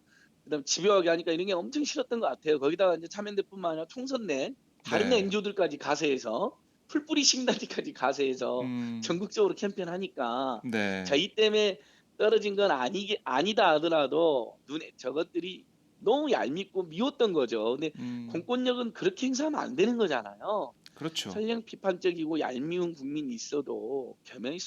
그다음 집요하게 하니까 이런 게 엄청 싫었던 것 같아요. 거기다가 이제 참여연대뿐만 아니라 총선 내 다른 네. NGO들까지 가세해서 풀뿌리 시민단체까지 가세해서 음. 전국적으로 캠페인하니까 네. 저희 때문에 떨어진 건 아니다 하더라도 눈에 저것들이 너무 얄밉고 미웠던 거죠. 근데 음. 공권력은 그렇게 행사하면 안 되는 거잖아요. 그렇죠. 설령 비판적이고 얄미운 국민이 있어도 겸허히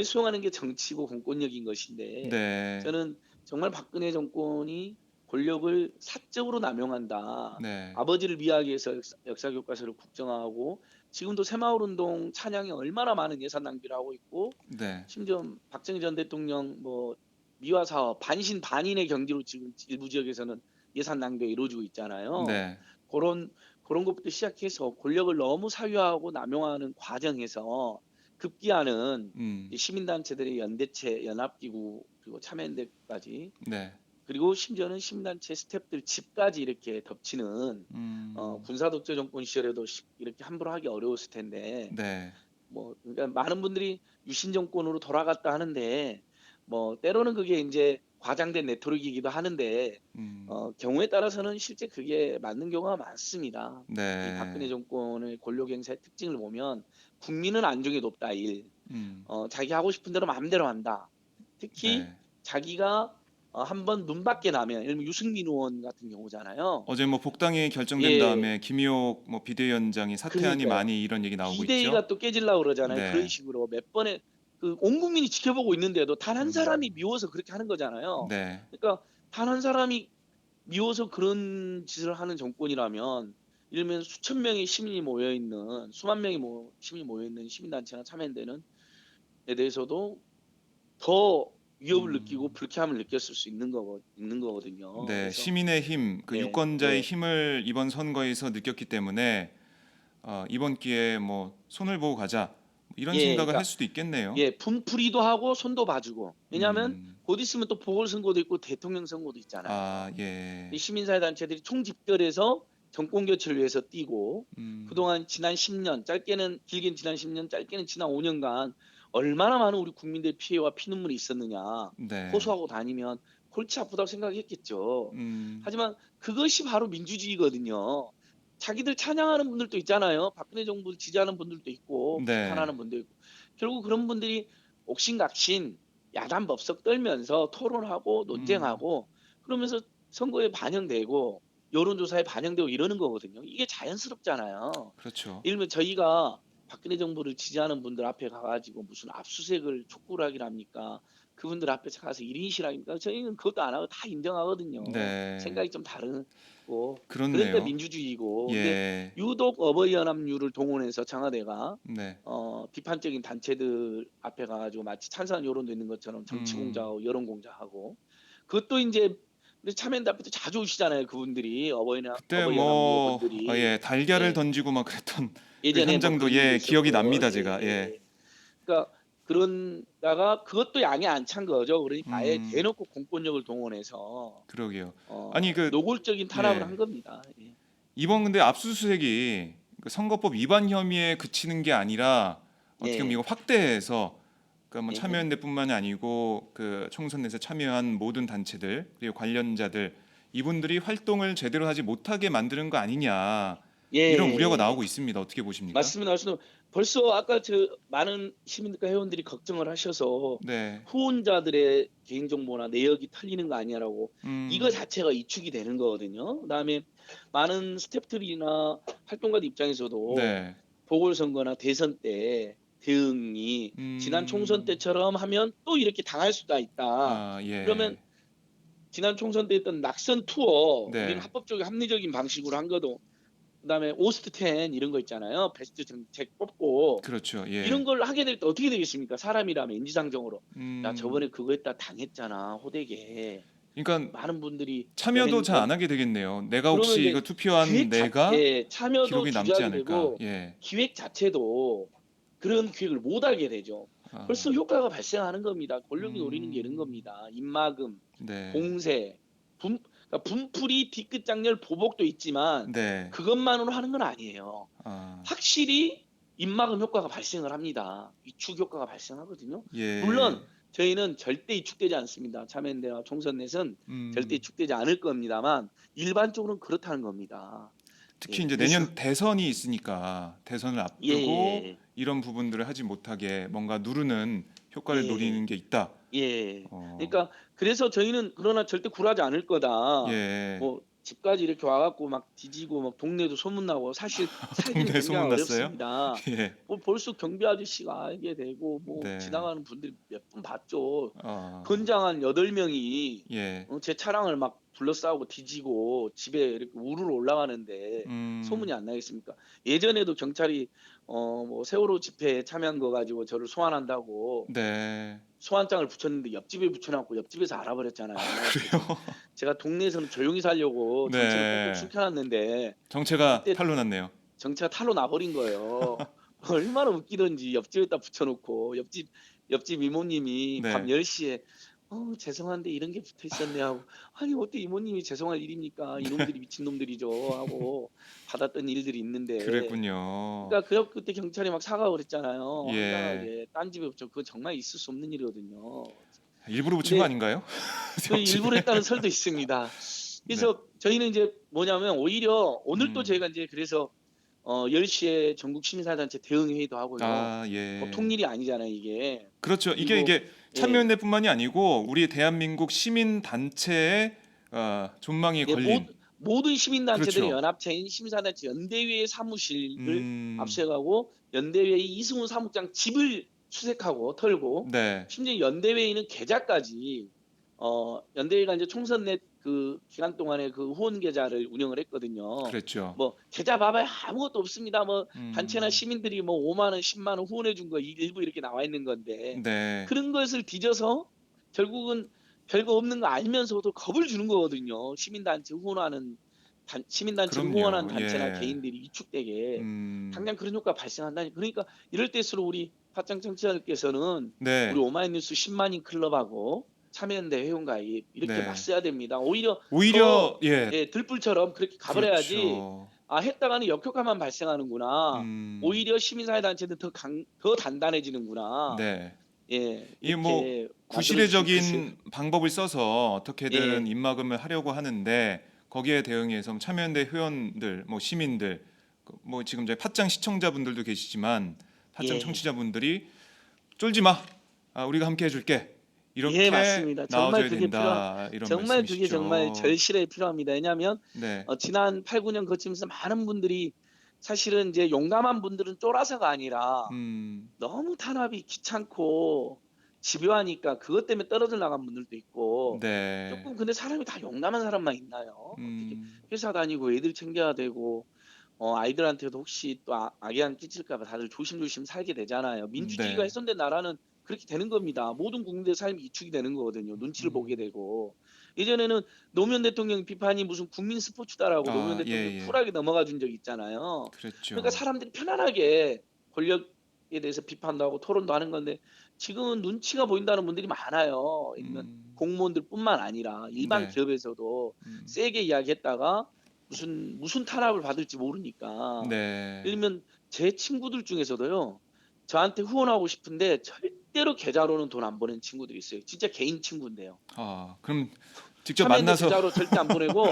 수용하는 게 정치고 공권력인 것인데 네. 저는 정말 박근혜 정권이 권력을 사적으로 남용한다. 네. 아버지를 미하기 위해서 역사 교과서를 국정화하고 지금도 새마을운동 찬양에 얼마나 많은 예산 낭비를 하고 있고 네. 심지어 박정희 전 대통령 뭐 미화 사업 반신반인의 경제로 지금 일부 지역에서는 예산 낭비가 이루어지고 있잖아요. 네. 그런 것부터 시작해서 권력을 너무 사유하고 남용하는 과정에서 급기야는 음. 시민단체들의 연대체, 연합기구 그리고 참여연대까지 네. 그리고 심지어는 시민단체 스태프들 집까지 이렇게 덮치는 음. 군사독재 정권 시절에도 이렇게 함부로 하기 어려웠을 텐데 네. 뭐 그러니까 많은 분들이 유신 정권으로 돌아갔다 하는데 뭐 때로는 그게 이제 과장된 레토릭이기도 하는데 음. 경우에 따라서는 실제 그게 맞는 경우가 많습니다. 이 박근혜 네. 정권의 권력 행사의 특징을 보면 국민은 안중에 높다 일, 음. 자기 하고 싶은 대로 마음대로 한다. 특히 네. 자기가 한번 눈밖에 나면 예를 들면 유승민 의원 같은 경우잖아요. 어제 뭐 복당이 결정된 예, 다음에 김의옥 뭐 비대위원장이 사퇴하니 그러니까요. 많이 이런 얘기 나오고 있죠. 비대위가 또 깨질라 그러잖아요. 그런 네. 식으로 몇 번에 그 온 국민이 지켜보고 있는데도 단 한 사람이 음. 미워서 그렇게 하는 거잖아요. 네. 그러니까 단 한 사람이 미워서 그런 짓을 하는 정권이라면 예를 들면 수천 명의 시민이 모여 있는 수만 명의 시민이 모여 있는 시민단체나 참여연대는 에 대해서도 더 위협을 느끼고 음. 불쾌함을 느꼈을 수 있는 거거든요. 네. 그래서 시민의 힘, 그 예, 유권자의 예, 힘을 이번 선거에서 느꼈기 때문에 이번 기회에 뭐 손을 보고 가자 이런 예, 생각을 할 그러니까 수도 있겠네요. 예, 분풀이도 하고 손도 봐주고. 왜냐하면 음. 곧 있으면 또 보궐선거도 있고 대통령 선거도 있잖아요. 아, 이 예. 시민사회 단체들이 총집결해서 정권 교체를 위해서 뛰고 음. 그동안 지난 10년, 길게는 지난 10년, 짧게는 지난 5년간 얼마나 많은 우리 국민들의 피해와 피눈물이 있었느냐. 네. 호소하고 다니면 골치 아프다고 생각했겠죠. 음. 하지만 그것이 바로 민주주의거든요. 자기들 찬양하는 분들도 있잖아요. 박근혜 정부를 지지하는 분들도 있고 네. 비판하는 분도 있고. 결국 그런 분들이 옥신각신 야단법석 떨면서 토론하고 음. 논쟁하고 그러면서 선거에 반영되고 여론조사에 반영되고 이러는 거거든요. 이게 자연스럽잖아요. 그렇죠. 예를 들면 저희가 박근혜 정부를 지지하는 분들 앞에 가가지고 무슨 압수수색을 촉구를 하긴 합니까? 그분들 앞에 가서 1인 실학입니까? 저희는 그것도 안 하고 다 인정하거든요. 네. 생각이 좀 다르고. 그러니까 그렇네요. 민주주의고. 근데 예. 유독 어버이연합류를 동원해서 청와대가 네. 비판적인 단체들 앞에 가가지고 마치 찬성 여론도 있는 것처럼 정치 음. 공작하고 여론 공작하고 그것도 이제 우리 참여연대 앞에도 자주 오시잖아요. 그분들이 그때 어버이연합류 뭐 분들이 달걀을 예, 던지고 막 그랬던 그 예전에 뭐 현장도 그런 일도 기억이 있었고요. 납니다, 예, 제가. 예. 예. 그러니까 그런다가 그것도 양에 안 찬 거죠. 그러니까 아예 음. 대놓고 공권력을 동원해서 그러게요. 아니 노골적인 탄압을 한 예. 겁니다. 예. 이번 근데 압수수색이 그 선거법 위반 혐의에 그치는 게 아니라 어떻게 보면 예. 이거 확대해서 그러니까 뭐 예. 참여연대뿐만이 아니고 그 총선 에서 참여한 모든 단체들 그리고 관련자들 이분들이 활동을 제대로 하지 못하게 만드는 거 아니냐. 이런 우려가 예. 나오고 있습니다. 어떻게 보십니까? 맞습니다. 말씀 벌써 아까 많은 시민들과 회원들이 걱정을 하셔서 네. 후원자들의 개인정보나 내역이 털리는 거 아니냐라고 이거 음. 자체가 위축이 되는 거거든요. 그다음에 많은 스태프들이나 활동가들 입장에서도 네. 보궐선거나 대선 때 대응이 지난 총선 음. 때처럼 하면 또 이렇게 당할 수가 있다. 아 그러면 예. 지난 총선 때 했던 낙선 투어 우리는 네. 합법적이고 합리적인 방식으로 한 거도 그다음에 오스트 10 이런 거 있잖아요. 베스트 정책 뽑고 그렇죠. 이런 예. 걸 하게 될 때 어떻게 되겠습니까? 사람이라면 인지상정으로. 야, 음. 저번에 그거 했다 당했잖아. 호되게. 그러니까 많은 분들이 참여도 잘 했는데 안 하게 되겠네요. 내가 그러면 혹시 이제 이거 투표한 기획 내가 자체 참여도 기록이 남지 주저하게 않을까? 되고 예. 기획 자체도 그런 기획을 못 하게 되죠. 벌써 아. 효과가 발생하는 겁니다. 권력이 노리는 게 이런 음. 겁니다. 입마금, 네. 공세, 그러니까 분풀이 뒤끝 장렬 보복도 있지만 네. 그것만으로 하는 건 아니에요. 아. 확실히 입막음 효과가 발생을 합니다. 위축 효과가 발생하거든요. 물론 예. 저희는 절대 위축되지 않습니다. 참여연대와 총선넷은 절대 음. 위축되지 않을 겁니다만 일반적으로는 그렇다는 겁니다. 특히 예, 이제 그래서 내년 대선이 있으니까 대선을 앞두고 예, 이런 부분들을 하지 못하게 뭔가 누르는 효과를 예, 노리는 게 있다. 예. 어. 그러니까 그래서 저희는 그러나 절대 굴하지 않을 거다. 예. 뭐 집까지 이렇게 와갖고 막 뒤지고 막 동네도 소문나고 사실 살기는 동네 굉장히 소문났어요? 어렵습니다. 예. 뭐 벌써 경비 아저씨가 알게 되고 뭐 네. 지나가는 분들이 몇 분 봤죠. 아. 건장한 8명이 예. 제 차량을 막 둘러싸고 뒤지고 집에 이렇게 우르르 올라가는데 음. 소문이 안 나겠습니까? 예전에도 경찰이 뭐 세월호 집회에 참여한 거 가지고 저를 소환한다고 네. 소환장을 붙였는데 옆집에 붙여놨고 옆집에서 알아버렸잖아요. 그래요? 제가 동네에서는 조용히 살려고 정체를 꼭꼭 네. 숨겨놨는데 정체가 그때 탄로 났네요. 정체가 탈로 나버린 거예요. 얼마나 웃기던지 옆집에다 붙여놓고 옆집 이모님이 밤 네. 10시에 죄송한데 이런 게 붙어 있었네 하고 아니 어때 이모님이 죄송할 일입니까? 이놈들이 미친놈들이죠 하고 받았던 일들이 있는데 그랬군요. 그러니까 그때 경찰이 막 사과를 그랬잖아요. 예. 황당하게 딴 집에 붙여 그거 정말 있을 수 없는 일이거든요. 일부러 붙인 거 근데 아닌가요? 그 옆집에. 일부러 했다는 설도 있습니다. 네. 그래서 저희는 이제 뭐냐면 오히려 오늘 또 음. 제가 이제 그래서 10시에 전국 시민사회단체 대응회의도 하고요. 아 보통 예. 일이 아니잖아요, 이게. 그렇죠. 그리고 이게 예. 참여연대뿐만이 아니고 우리 대한민국 시민 단체의 존망이 예, 걸린 모든 시민단체들의 그렇죠. 연합체인 시민사회단체 연대회 사무실을 음. 압수해가고 연대회의 이승훈 사무장 집을 수색하고 털고 네. 심지어 연대회의는 계좌까지 연대회가 이제 총선 내 그 기간 동안에 그 후원 계좌를 운영을 했거든요. 그랬죠. 뭐 계좌 봐봐야 아무것도 없습니다. 뭐 단체나 음. 시민들이 뭐 5만 원, 10만 원 후원해 준 거 일부 이렇게 나와 있는 건데 네. 그런 것을 뒤져서 결국은 별거 없는 거 알면서도 겁을 주는 거거든요. 시민단체를 후원한 그럼요. 단체나 예. 개인들이 위축되게 음. 당장 그런 효과 발생한다니. 그러니까 이럴 때일수록 우리 파짱 청취자들께서는 우리 네. 오마이뉴스 10만인 클럽하고 참여연대 회원가입 이렇게 막 네. 써야 됩니다. 오히려 오히려 더 예. 들불처럼 그렇게 가버려야지 그렇죠. 했다가는 역효과만 발생하는구나. 음. 오히려 시민사회단체는 더 단단해지는구나. 네. 예, 이게 뭐 이렇게 만들어주시면 좋겠어요. 구시대적인 방법을 써서 어떻게든 예, 입막음을 하려고 하는데 거기에 대응해서 참여연대 회원들, 뭐 시민들, 뭐 지금 이제 팟짱 시청자분들도 계시지만 팟짱 예, 청취자분들이 쫄지 마, 우리가 함께 해줄게 예, 이렇게 맞습니다. 나와줘야 된다 이런 정말 그게 정말 말씀이시죠. 절실하게 필요합니다. 왜냐하면 네, 지난 8, 9년 거치면서 많은 분들이 사실은 이제 용감한 분들은 쫄아서가 아니라 음, 너무 탄압이 귀찮고 집요하니까 그것 때문에 떨어져 나간 분들도 있고 네, 조금 근데 사람이 다 용감한 사람만 있나요? 어떻게 음, 회사 다니고 애들 챙겨야 되고 아이들한테도 혹시 또 악양 끼칠까 봐 다들 조심조심 살게 되잖아요. 민주주의가 네, 훼손된 나라는 그렇게 되는 겁니다. 모든 국민들의 삶이 위축이 되는 거거든요. 눈치를 보게 음, 되고. 예전에는 노무현 대통령 비판이 무슨 국민 스포츠다라고 노무현 예, 대통령 예, 쿨하게 넘어가 준 적이 있잖아요. 그러니까 그랬죠. 사람들이 편안하게 권력에 대해서 비판도 하고 토론도 하는 건데 지금은 눈치가 보인다는 분들이 많아요. 아니면 음, 공무원들뿐만 아니라 일반 네, 기업에서도 음, 세게 이야기했다가 무슨 탄압을 받을지 모르니까. 네. 예를 들면 제 친구들 중에서도요. 저한테 후원하고 싶은데 절대로 계좌로는 돈 안 보내는 친구들이 있어요. 진짜 개인 친구인데요. 그럼 직접 참여연대 만나서 계좌로 절대 안 보내고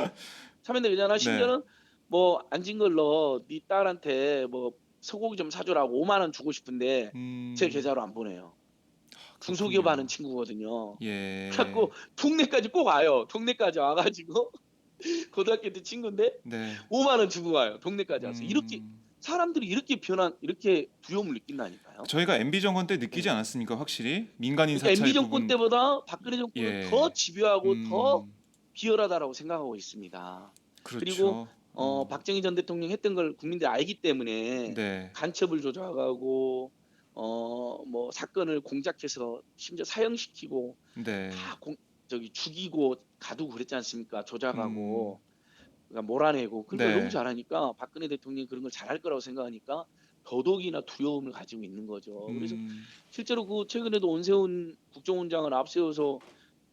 참여연대 계좌나 네, 심지어는 뭐 안진걸로 네 딸한테 뭐 소고기 좀 사주라고 5만 원 주고 싶은데 제 음. 계좌로 안 보내요. 중소기업 하는 그렇군요. 친구거든요. 그래 예. 갖고 동네까지 꼭 와요. 동네까지 와 가지고 고등학교 때 친구인데 네. 5만 원 주고 가요. 동네까지 와서. 이렇게 음. 사람들이 이렇게 변한 이렇게 두려움을 느낀다니까요. 저희가 MB 정권 때 느끼지 예. 않았습니까? 확실히 민간인 그러니까 MB 사찰 정권 부분. 때보다 박근혜 정권은 더 예. 집요하고 더 음. 비열하다라고 생각하고 있습니다. 그리고 그렇죠. 어. 박정희 전 대통령이 했던 걸 국민들이 알기 때문에 네. 간첩을 조작하고 뭐 사건을 공작해서 심지어 사형시키고 네. 다 저기 죽이고 가두고 그랬지 않습니까? 음. 조작하고 그러니까 몰아내고 그런 걸 너무 네. 잘하니까 박근혜 대통령이 그런 걸 잘할 거라고 생각하니까 더더욱이나 두려움을 가지고 있는 거죠. 그래서 음. 실제로 그 최근에도 온세훈 국정원장을 앞세워서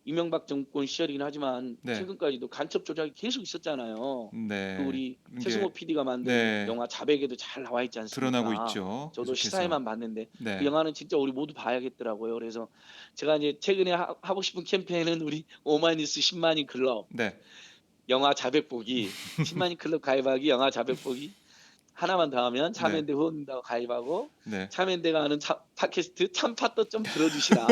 이명박 정권 시절이긴 하지만 네. 최근까지도 간첩 조작이 계속 있었잖아요. 그 네. 우리 그런 게 최승호 PD가 만든 네. 영화 자백에도 잘 나와 있지 드러나고 않습니까? 있죠, 저도 계속해서. 시사회만 봤는데 그 네. 영화는 진짜 우리 모두 봐야겠더라고요. 그래서 제가 이제 최근에 하고 싶은 캠페인은 우리 오마이뉴스 10만인 클럽 네. 영화 자백 보기 10만인 클럽 가입하기 영화 자백 보기 하나만 더 하면 네. 참여연대 후원님들하고 가입하고 네. 참여연대가 하는 팟캐스트 참팟도 좀 들어주시라.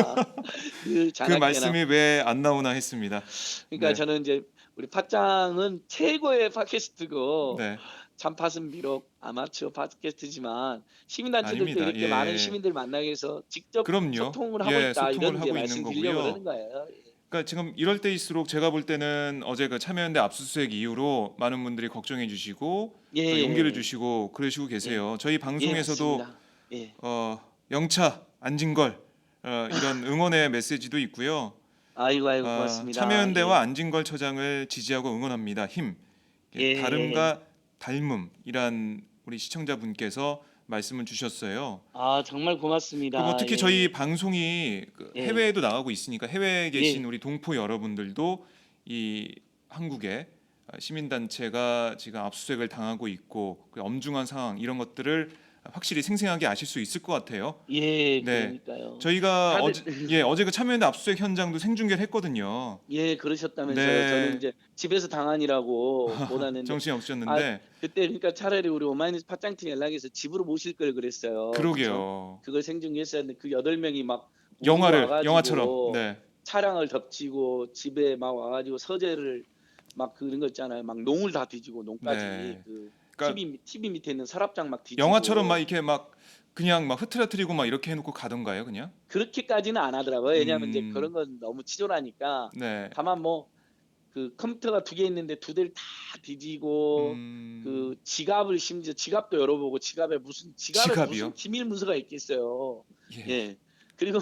늘 그 자나깨나. 말씀이 왜 안 나오나 했습니다. 그러니까 네. 저는 이제 우리 팟짱은 최고의 팟캐스트고 네. 참팟은 비록 아마추어 팟캐스트지만 시민단체들도 아닙니다. 이렇게 많은 예. 시민들 만나기 위해서 직접 그럼요. 소통을 하고 예. 있다 이런 소통을 이제 하고 있는 말씀드리려고 거고요. 그러는 거예요. 그러니까 지금 이럴 때일수록 제가 볼 때는 어제 그 참여연대 압수수색 이후로 많은 분들이 걱정해 주시고 예, 또 용기를 예, 주시고 그러시고 예, 계세요. 저희 예, 방송에서도 맞습니다. 예. 영차 안진걸 이런 응원의 메시지도 있고요. 아이고, 아이고, 고맙습니다. 참여연대와 예, 안진걸 처장을 지지하고 응원합니다. 힘. 예, 이게 예. 다름과 닮음이란 우리 시청자분께서 말씀을 주셨어요. 아, 정말 그 뭐 고맙습니다. 특히 저희 예, 방송이 그 예, 해외에도 나가고 있으니까 해외에 계신 예, 우리 동포 여러분들도 이 한국의 시민단체가 지금 압수수색을 당하고 있고 그 엄중한 상황 이런 것들을 확실히 생생하게 아실 수 있을 것 같아요. 예, 네, 그러니까요. 저희가 다들 어제 그 참여연대 압수수색 현장도 생중계를 했거든요. 예, 그러셨다면서요. 저는 네, 이제 집에서 당하니라고 못 왔는데, 정신이 아, 없으셨는데 그때 그러니까 차라리 우리 오마이뉴스 팟짱팀 연락해서 집으로 모실 걸 그랬어요. 그쵸? 그러게요. 그걸 생중계했어야 했는데 그 8명이 막 우르르 영화처럼. 와가지고 네, 차량을 덮치고 집에 막 와가지고 서재를 막 그런 거 있잖아요. 막 농을 다 뒤지고 농까지 네. 그 그러니까 TV 밑에 있는 서랍장 막 영화처럼 막 뒤지고 이렇게 막 그냥 막 흐트러뜨리고 막 이렇게 해놓고 가던가요, 그냥? 그렇게까지는 안 하더라고요. 왜냐하면 이제 음, 그런 건 너무 치졸하니까 네, 다만 뭐 그 컴퓨터가 2개 있는데 2대를 다 뒤지고 그 음, 지갑을 심지어 지갑도 열어보고 지갑에 무슨 지갑이요? 기밀 문서가 있겠어요. 예, 예. 그리고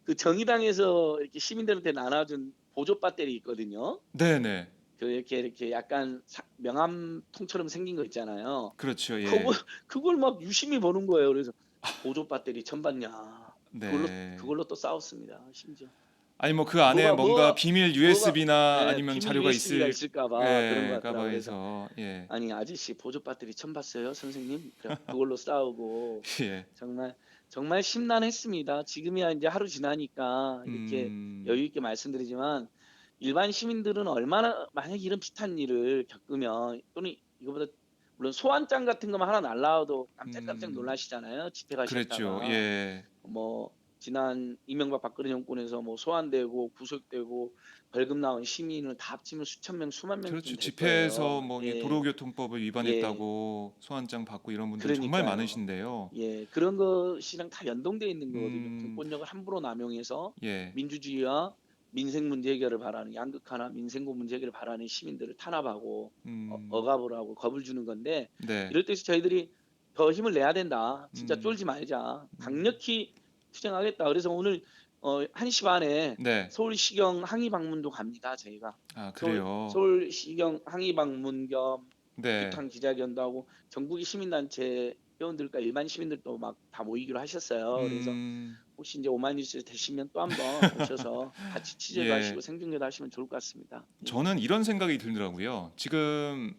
그 정의당에서 이렇게 시민들한테 나눠준 보조 배터리 있거든요. 네네, 그 이렇게 약간 명함통처럼 생긴 거 있잖아요. 그렇죠, 그걸 예, 그걸 막 유심히 보는 거예요. 그래서 보조 배터리 처음 봤냐. 그걸로 네. 그걸로 또 싸웠습니다. 심지어. 아니 뭐 그 안에 뭔가 비밀 뭐가 USB나 예, 아니면 비밀 자료가 USB가 있을 있을까 봐 그런 것 까봐 같더라고요. 그래서 해서 예, 아니 아저씨 보조 배터리 처음 봤어요, 선생님. 그래 그걸로 싸우고 예, 정말 정말 심란했습니다. 지금이야 이제 하루 지나니까 이렇게 여유 음, 있게 말씀드리지만 일반 시민들은 얼마나 만약 이런 비슷한 일을 겪으면 또는 이거보다 물론 소환장 같은 거만 하나 날라와도 깜짝깜짝 음, 놀라시잖아요. 집회 그랬죠, 가셨다가 예, 뭐 지난 이명박 박근혜 정권에서 뭐 소환되고 구속되고 벌금 나온 시민을 다 합치면 수천 명, 수만 그렇죠. 명쯤 될 집회에서 거예요. 뭐 이 예, 도로교통법을 예, 위반했다고 소환장 받고 이런 분들 정말 그러니까요. 많으신데요. 예, 그런 것이랑 다 연동돼 있는 거거든요. 음, 공권력을 함부로 남용해서 예, 민주주의와 민생 문제 해결을 바라는 양극화나 민생고 문제 해결을 바라는 시민들을 탄압하고 음, 억압을 하고 겁을 주는 건데 네, 이럴 때서 저희들이 더 힘을 내야 된다. 진짜 음, 쫄지 말자. 음, 강력히 투쟁하겠다. 그래서 오늘 1시 반에 네, 서울시경 항의 방문도 갑니다. 저희가 아 그래요. 서울시경 항의 방문 겸 네, 규탄 기자회견도 하고 전국의 시민단체 회원들과 일반 시민들도 막 다 모이기로 하셨어요. 그래서 음, 혹시 이제 오마이뉴스 되시면 또 한번 오셔서 같이 취재도 하시고 예, 생중계도 하시면 좋을 것 같습니다. 예. 저는 이런 생각이 들더라고요. 지금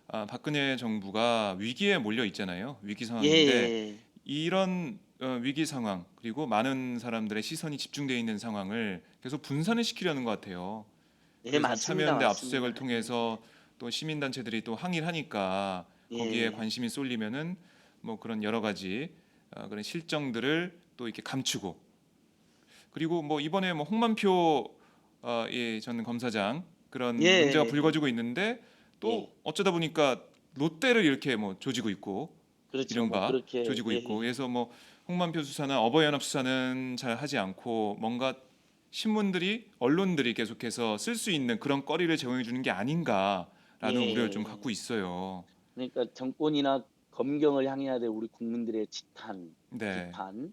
박근혜 정부가 위기에 몰려 있잖아요. 위기 예, 상황인데 예. 이런 위기 상황 그리고 많은 사람들의 시선이 집중되어 있는 상황을 계속 분산을 시키려는 것 같아요. 예, 그래서 맞습니다. 참여연대 압수수색을 맞습니다. 예. 통해서 또 시민단체들이 또 항의를 하니까 거기에 예. 관심이 쏠리면은 뭐 그런 여러 가지 그런 실정들을 또 이렇게 감추고, 그리고 뭐 이번에 뭐 홍만표 전 검사장 그런 문제가 예. 불거지고 있는데 예. 또 어쩌다 보니까 롯데를 이렇게 뭐 조지고 있고, 그렇죠. 뭐 이른바 그렇게 조지고 있고, 예. 그래서 뭐 홍만표 수사나 어버이연합 수사는 잘 하지 않고 뭔가 신문들이 언론들이 계속해서 쓸 수 있는 그런 거리를 제공해 주는 게 아닌가라는 우려를 좀 예. 갖고 있어요. 그러니까 정권이나 검경을 향해야 될 우리 국민들의 지탄, 네, 비판,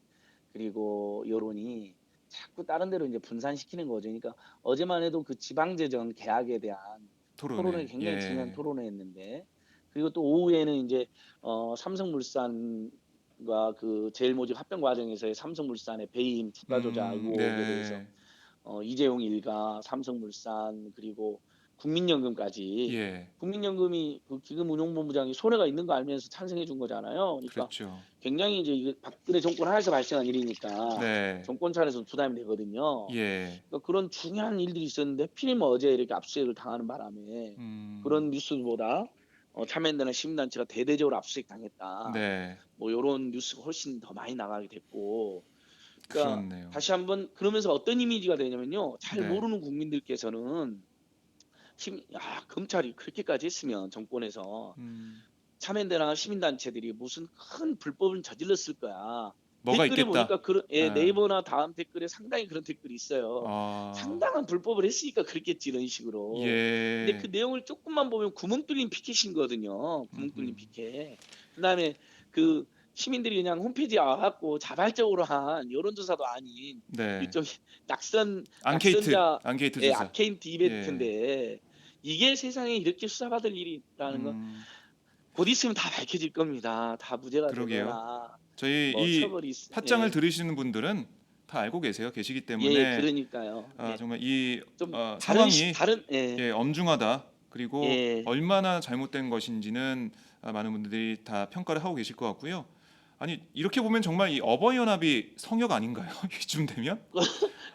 그리고 여론이 자꾸 다른 데로 이제 분산시키는 거죠. 그러니까 어제만 해도 그 지방재정 개혁에 대한 토론을 토론회. 굉장히 중요한 예, 토론을 했는데, 그리고 또 오후에는 이제 삼성물산과 그 제일모직 합병 과정에서의 삼성물산의 배임 주가 조작 의혹에 대해서 네, 이재용 일가, 삼성물산, 그리고 국민연금까지, 예, 국민연금이 그 기금운용본부장이 손해가 있는 거 알면서 찬성해 준 거잖아요. 그러니까 그렇죠. 굉장히 이제 이게 박근혜 정권 하에서 발생한 일이니까 네, 정권 차원에서 부담이 되거든요. 예, 그러니까 그런 중요한 일들이 있었는데 필히 어제 이렇게 압수수색을 당하는 바람에 음, 그런 뉴스보다 참여연대나 시민단체가 대대적으로 압수수색 당했다, 네, 뭐 이런 뉴스가 훨씬 더 많이 나가게 됐고, 그러니까 그렇네요. 다시 한번 그러면서 어떤 이미지가 되냐면요, 잘 네, 모르는 국민들께서는 검찰이 그렇게까지 했으면 정권에서 음, 참여연대나 시민단체들이 무슨 큰 불법을 저질렀을 거야. 뭐가 댓글에 있겠다. 보니까 그런 아, 네이버나 다음 댓글에 상당히 그런 댓글이 있어요. 아, 상당한 불법을 했으니까 그랬겠지 이런 식으로. 근데 그 예, 내용을 조금만 보면 구멍 뚫린 피켓인 거거든요. 구멍 뚫린 음흠, 피켓. 그다음에 그 시민들이 그냥 홈페이지에 와갖고 자발적으로 한 여론조사도 아닌 네, 일종의 낙선 앙케이트, 낙선자 앙케이트 의 조사. 아케인트 예, 이벤트인데, 이게 세상에 이렇게 수사받을 일이라는 건 음, 곧 있으면 다 밝혀질 겁니다. 다 무죄가 그러게요. 되거나 저희 뭐 이 처벌이 팟짱을 예. 들으시는 분들은 다 알고 계시기 예, 때문에 그러니까요. 예. 정말 이 좀 상황이 다른 예. 엄중하다, 그리고 예. 얼마나 잘못된 것인지는 많은 분들이 다 평가를 하고 계실 것 같고요. 아니 이렇게 보면 정말 이 어버이연합이 성역 아닌가요? 이쯤 되면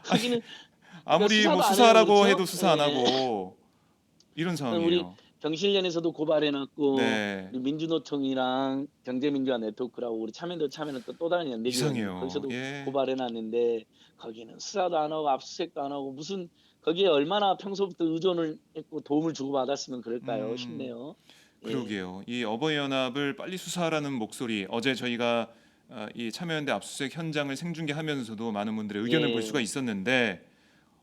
하기는 그러니까 아무리 뭐 수사도 안 해요. 수사하라고 해도 그렇죠? 수사 안 예. 하고 이런 우리 상황이에요. 경실련에서도 고발해놨고, 네, 우리 민주노총이랑 경제민주화 네트워크라고 우리 참여는 또 다른 연대거든요. 이상해요. 거기서도 예, 고발해놨는데 거기는 수사도 안 하고 압수수색도 안 하고, 무슨 거기에 얼마나 평소부터 의존을 했고 도움을 주고받았으면 그럴까요 음. 싶네요. 예. 그러게요. 이 어버이연합을 빨리 수사하라는 목소리, 어제 저희가 이 참여연대 압수수색 현장을 생중계하면서도 많은 분들의 의견을 볼 수가 예. 있었는데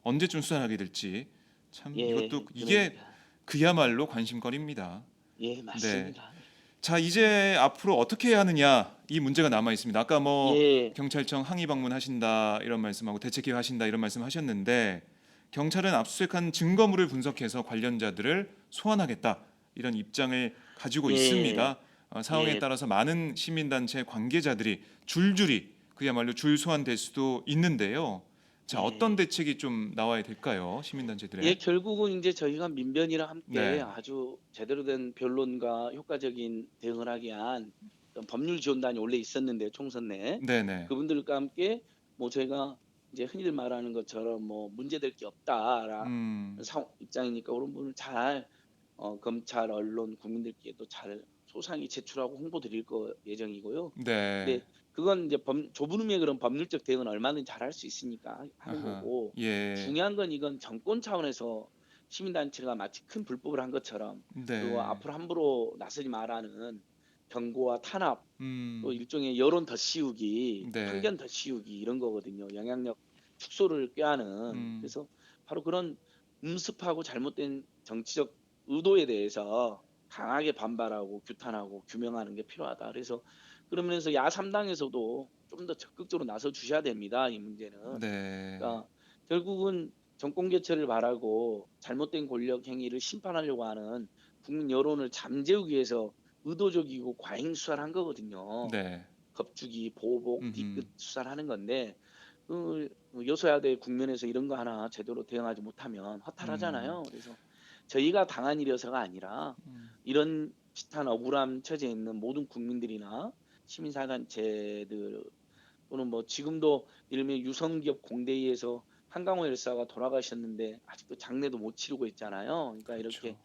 언제쯤 수사하게 될지 참 이것도 예. 이게 그러니까 그야말로 관심거리입니다. 예, 네. 맞습니다. 자, 이제 앞으로 어떻게 해야 하느냐 이 문제가 남아 있습니다. 아까 뭐 예. 경찰청 항의 방문하신다 이런 말씀하고 대책 기획하신다 이런 말씀하셨는데, 경찰은 압수수색한 증거물을 분석해서 관련자들을 소환하겠다 이런 입장을 가지고 예. 있습니다. 상황에 예. 따라서 많은 시민단체 관계자들이 줄줄이 그야말로 줄 소환될 수도 있는데요. 자, 어떤 예. 대책이 좀 나와야 될까요? 예, 시민단체들의. 결국은 이제 저희가 민변이랑 함께 네, 아주 제대로 된 변론과 효과적인 대응을 하기 위한 어떤 법률 지원단이 원래 있었는데, 총선 내에 네, 네. 그분들과 함께 뭐 저희가 이제 흔히들 말하는 것처럼 뭐 문제될 게 없다라 음, 입장이니까 그런 부분을 잘 검찰, 언론, 국민들께도 잘 소상히 제출하고 홍보 드릴 거 예정이고요. 네. 근데 그건 이제 좁은 의미의 그런 법률적 대응은 얼마든지 잘할 수 있으니까 하는 아하, 거고, 예, 중요한 건 이건 정권 차원에서 시민단체가 마치 큰 불법을 한 것처럼, 그리고 네, 앞으로 함부로 나서지 말라는 경고와 탄압, 또 음, 일종의 여론 더 씌우기, 네, 편견 더 씌우기, 이런 거거든요. 영향력 축소를 꾀하는. 음, 그래서 바로 그런 음습하고 잘못된 정치적 의도에 대해서 강하게 반발하고 규탄하고 규명하는 게 필요하다. 그래서 그러면서 야3당에서도 좀 더 적극적으로 나서 주셔야 됩니다, 이 문제는. 네, 그러니까 결국은 정권 교체를 바라고 잘못된 권력 행위를 심판하려고 하는 국민 여론을 잠재우기 위해서 의도적이고 과잉 수사를 한 거거든요. 네, 겁주기, 보복, 음, 뒤끝 수사를 하는 건데, 그 여소야대 국면에서 이런 거 하나 제대로 대응하지 못하면 음, 허탈하잖아요. 그래서 저희가 당한 일이어서가 아니라 이런 비슷한 억울함 처지에 있는 모든 국민들이나 시민사단체들, 또는 뭐 지금도 예를 들면 유성기업 공대위에서 한강호 열사가 돌아가셨는데 아직도 장례도 못 치르고 있잖아요. 그러니까 이렇게 그렇죠.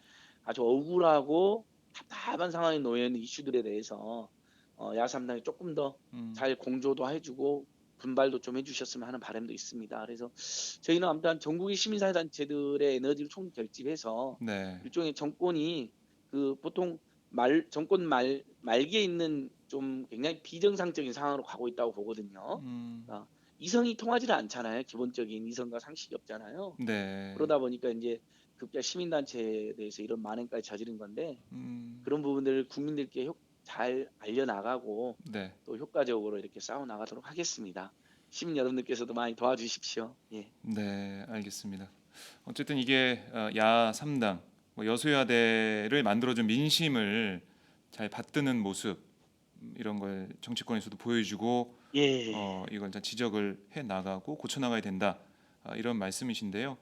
아주 억울하고 답답한 상황에 놓여 있는 이슈들에 대해서 야3당이 조금 더 음. 잘 공조도 해주고 분발도 좀 해주셨으면 하는 바람도 있습니다. 그래서 저희는 아무튼 전국의 시민사회단체들의 에너지를 총결집해서 네. 일종의 정권이 그 보통 정권 말기에 있는 좀 굉장히 비정상적인 상황으로 가고 있다고 보거든요. 음. 그러니까 이성이 통하지를 않잖아요. 기본적인 이성과 상식이 없잖아요. 네. 그러다 보니까 이제 급기야 시민단체에 대해서 이런 만행까지 저지른 건데 음. 그런 부분들을 국민들께 잘 알려나가고 네. 또 효과적으로 이렇게 싸워나가도록 하겠습니다. 시민 여러분들께서도 많이 도와주십시오. 예. 네, 알겠습니다. 어쨌든 이게 야 3당 뭐 여소야대를 만들어준 민심을 잘 받드는 모습 이런 걸 정치권에서도 보여주고 예. 이걸 이제 지적을 해 나가고 고쳐 나가야 된다. 이런 말씀이신데요.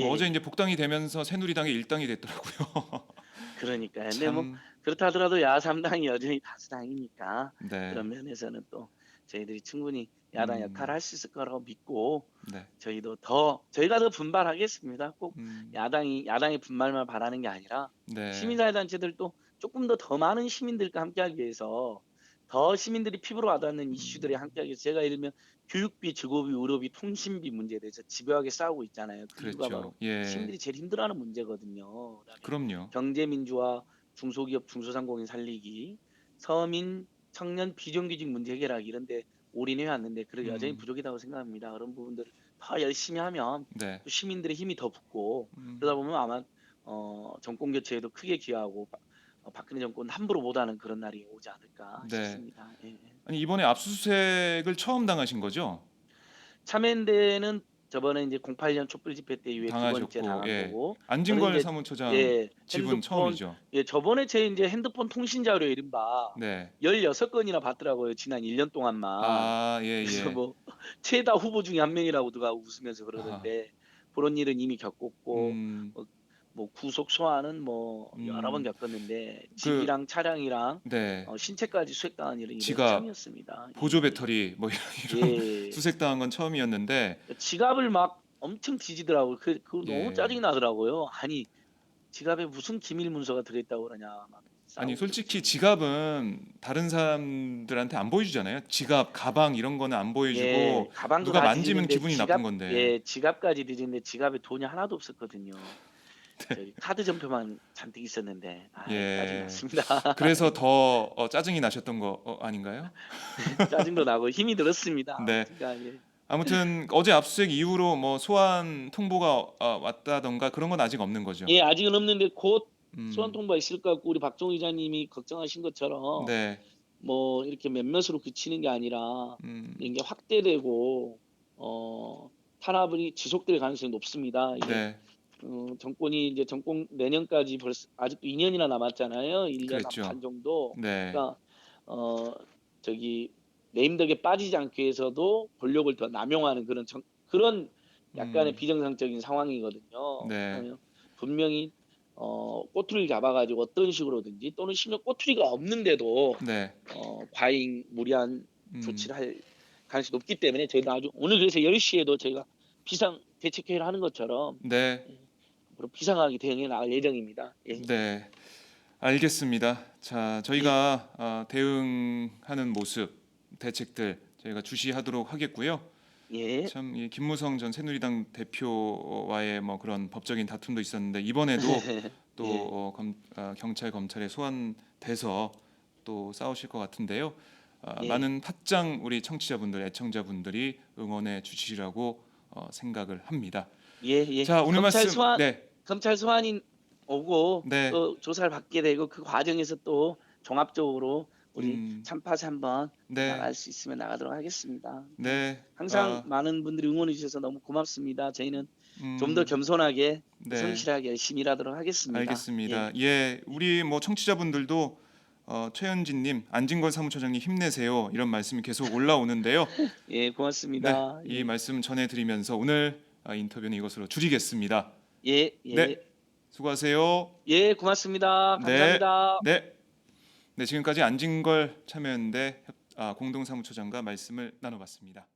뭐 어제 예. 이제 복당이 되면서 새누리당의 일당이 됐더라고요. 그러니까요. 근데 뭐 참, 그렇다 하더라도 야3당이 여전히 다수당이니까 네, 그런 면에서는 또 저희들이 충분히 야당 역할을 음, 할 수 있을 거라고 믿고 네, 저희가 더 분발하겠습니다. 꼭 음, 야당의 분발만 바라는 게 아니라 네, 시민사회단체들도 조금 더 많은 시민들과 함께하기 위해서 더 시민들이 피부로 와닿는 이슈들에 음, 함께하기 위해서 제가 예를 들면 교육비, 주거비, 의료비, 통신비 문제에 대해서 집요하게 싸우고 있잖아요. 그 이유가 바로 그렇죠. 예, 시민들이 제일 힘들어하는 문제거든요. 그다음에 그럼요. 경제민주화, 중소기업, 중소상공인 살리기, 서민, 청년, 비정규직 문제 해결하기 이런 데 올인해 왔는데 그래도 여전히 음, 부족하다고 생각합니다. 그런 부분들을 더 열심히 하면 네, 또 시민들의 힘이 더 붙고 그러다 음. 보면 아마 정권 교체에도 크게 기여하고 박근혜 정권 함부로 못하는 그런 날이 오지 않을까 네. 싶습니다. 예, 예. 아니 이번에 압수수색을 처음 당하신 거죠? 참여연대는 저번에 이제 08년 촛불 집회 때 이후에 두 번째 당하셨고, 당한 예. 거고 저는 안진걸 이제 사무처장 예, 집은 핸드폰 처음이죠. 예, 저번에 제 이제 핸드폰 통신 자료 이른바 네. 16건이나 받더라고요. 지난 1년 동안만. 아, 예, 그래서 예. 뭐 최다 후보 중에 한 명이라고 누가 웃으면서 아, 그러던데 그런 일은 이미 겪었고 음, 뭐, 뭐 구속 소환은 뭐 여러 번 음, 겪었는데 그, 집이랑 차량이랑 네. 신체까지 수색당한 일은 이번이 지갑, 처음이었습니다. 보조 배터리 뭐 이런 예. 수색당한 건 처음이었는데, 지갑을 막 엄청 뒤지더라고요. 그 너무 예. 짜증이 나더라고요. 아니 지갑에 무슨 기밀 문서가 들어있다고 그러냐 막 아니 싸우고 솔직히 그랬죠. 지갑은 다른 사람들한테 안 보여주잖아요. 지갑, 가방 이런 거는 안 예, 보여주고 가방도 누가 다 만지면 뒤지는데 기분이 나쁜 건데. 지갑까지 뒤지는데 지갑에 돈이 하나도 없었거든요. 저기 카드 전표만 잔뜩 있었는데 아이 짜증 예. 났습니다. 그래서 더 짜증이 나셨던 거 아닌가요? 짜증도 나고 힘이 들었습니다. 네. 제가 예. 아무튼 어제 압수수색 이후로 뭐 소환 통보가 왔다던가 그런 건 아직 없는 거죠. 예, 아직은 없는데 곧 소환 음. 통보가 있을 것 같고 우리 박종 의장님이 걱정하신 것처럼 네. 뭐 이렇게 몇몇으로 그치는 게 아니라 음. 이게 확대되고 탄압이 지속될 가능성이 높습니다. 이게 네. 정권이 이제 정권 내년까지 벌써 아직도 2년이나 남았잖아요. 1년 한 그랬죠. 반 정도. 네. 그러니까 어 저기 레임덕에 빠지지 않기 위해서도 권력을 더 남용하는 그런 약간의 음. 비정상적인 상황이거든요. 네. 그러면 분명히 꼬투리를 잡아가지고 어떤 식으로든지 또는 심지어 꼬투리가 없는데도 네. 과잉 무리한 음. 조치를 할 가능성이 높기 때문에 저희가 아주 오늘 그래서 10시에도 저희가 비상 대책회의를 하는 것처럼 네. 예, 앞으로 비상하게 대응해 나갈 예정입니다. 예. 네. 알겠습니다. 자, 예. 저희가 대응하는 모습, 대책들 저희가 주시하도록 하겠고요. 예. 참 이 김무성 전 새누리당 대표와의 뭐 그런 법적인 다툼도 있었는데 이번에도 또 예. 경찰 검찰에 소환돼서 또 싸우실 것 같은데요. 예. 많은 팟짱 우리 청취자분들, 애청자분들이 응원해 주시리라고 생각을 합니다. 예. 예. 자, 오늘 말씀 네, 검찰 소환이 오고 네, 또 조사를 받게 되고 그 과정에서 또 종합적으로 우리 음, 참파시 한번 네, 나갈 수 있으면 나가도록 하겠습니다. 예. 네, 항상 많은 분들이 응원해 주셔서 너무 고맙습니다. 저희는 좀 더 음, 겸손하게 네. 성실하게 열심히 일하도록 하겠습니다. 예. 알겠습니다. 예, 우리 뭐 청취자분들도 최현진님, 안진걸 사무처장님 힘내세요 이런 말씀이 계속 올라오는데요. 예, 네, 고맙습니다. 이 예. 말씀 전해드리면서 오늘 인터뷰는 이것으로 줄이겠습니다. 예, 예. 네, 수고하세요. 예, 고맙습니다. 네, 감사합니다. 네, 네. 지금까지 안진걸 참여연대 공동사무처장과 말씀을 나눠봤습니다.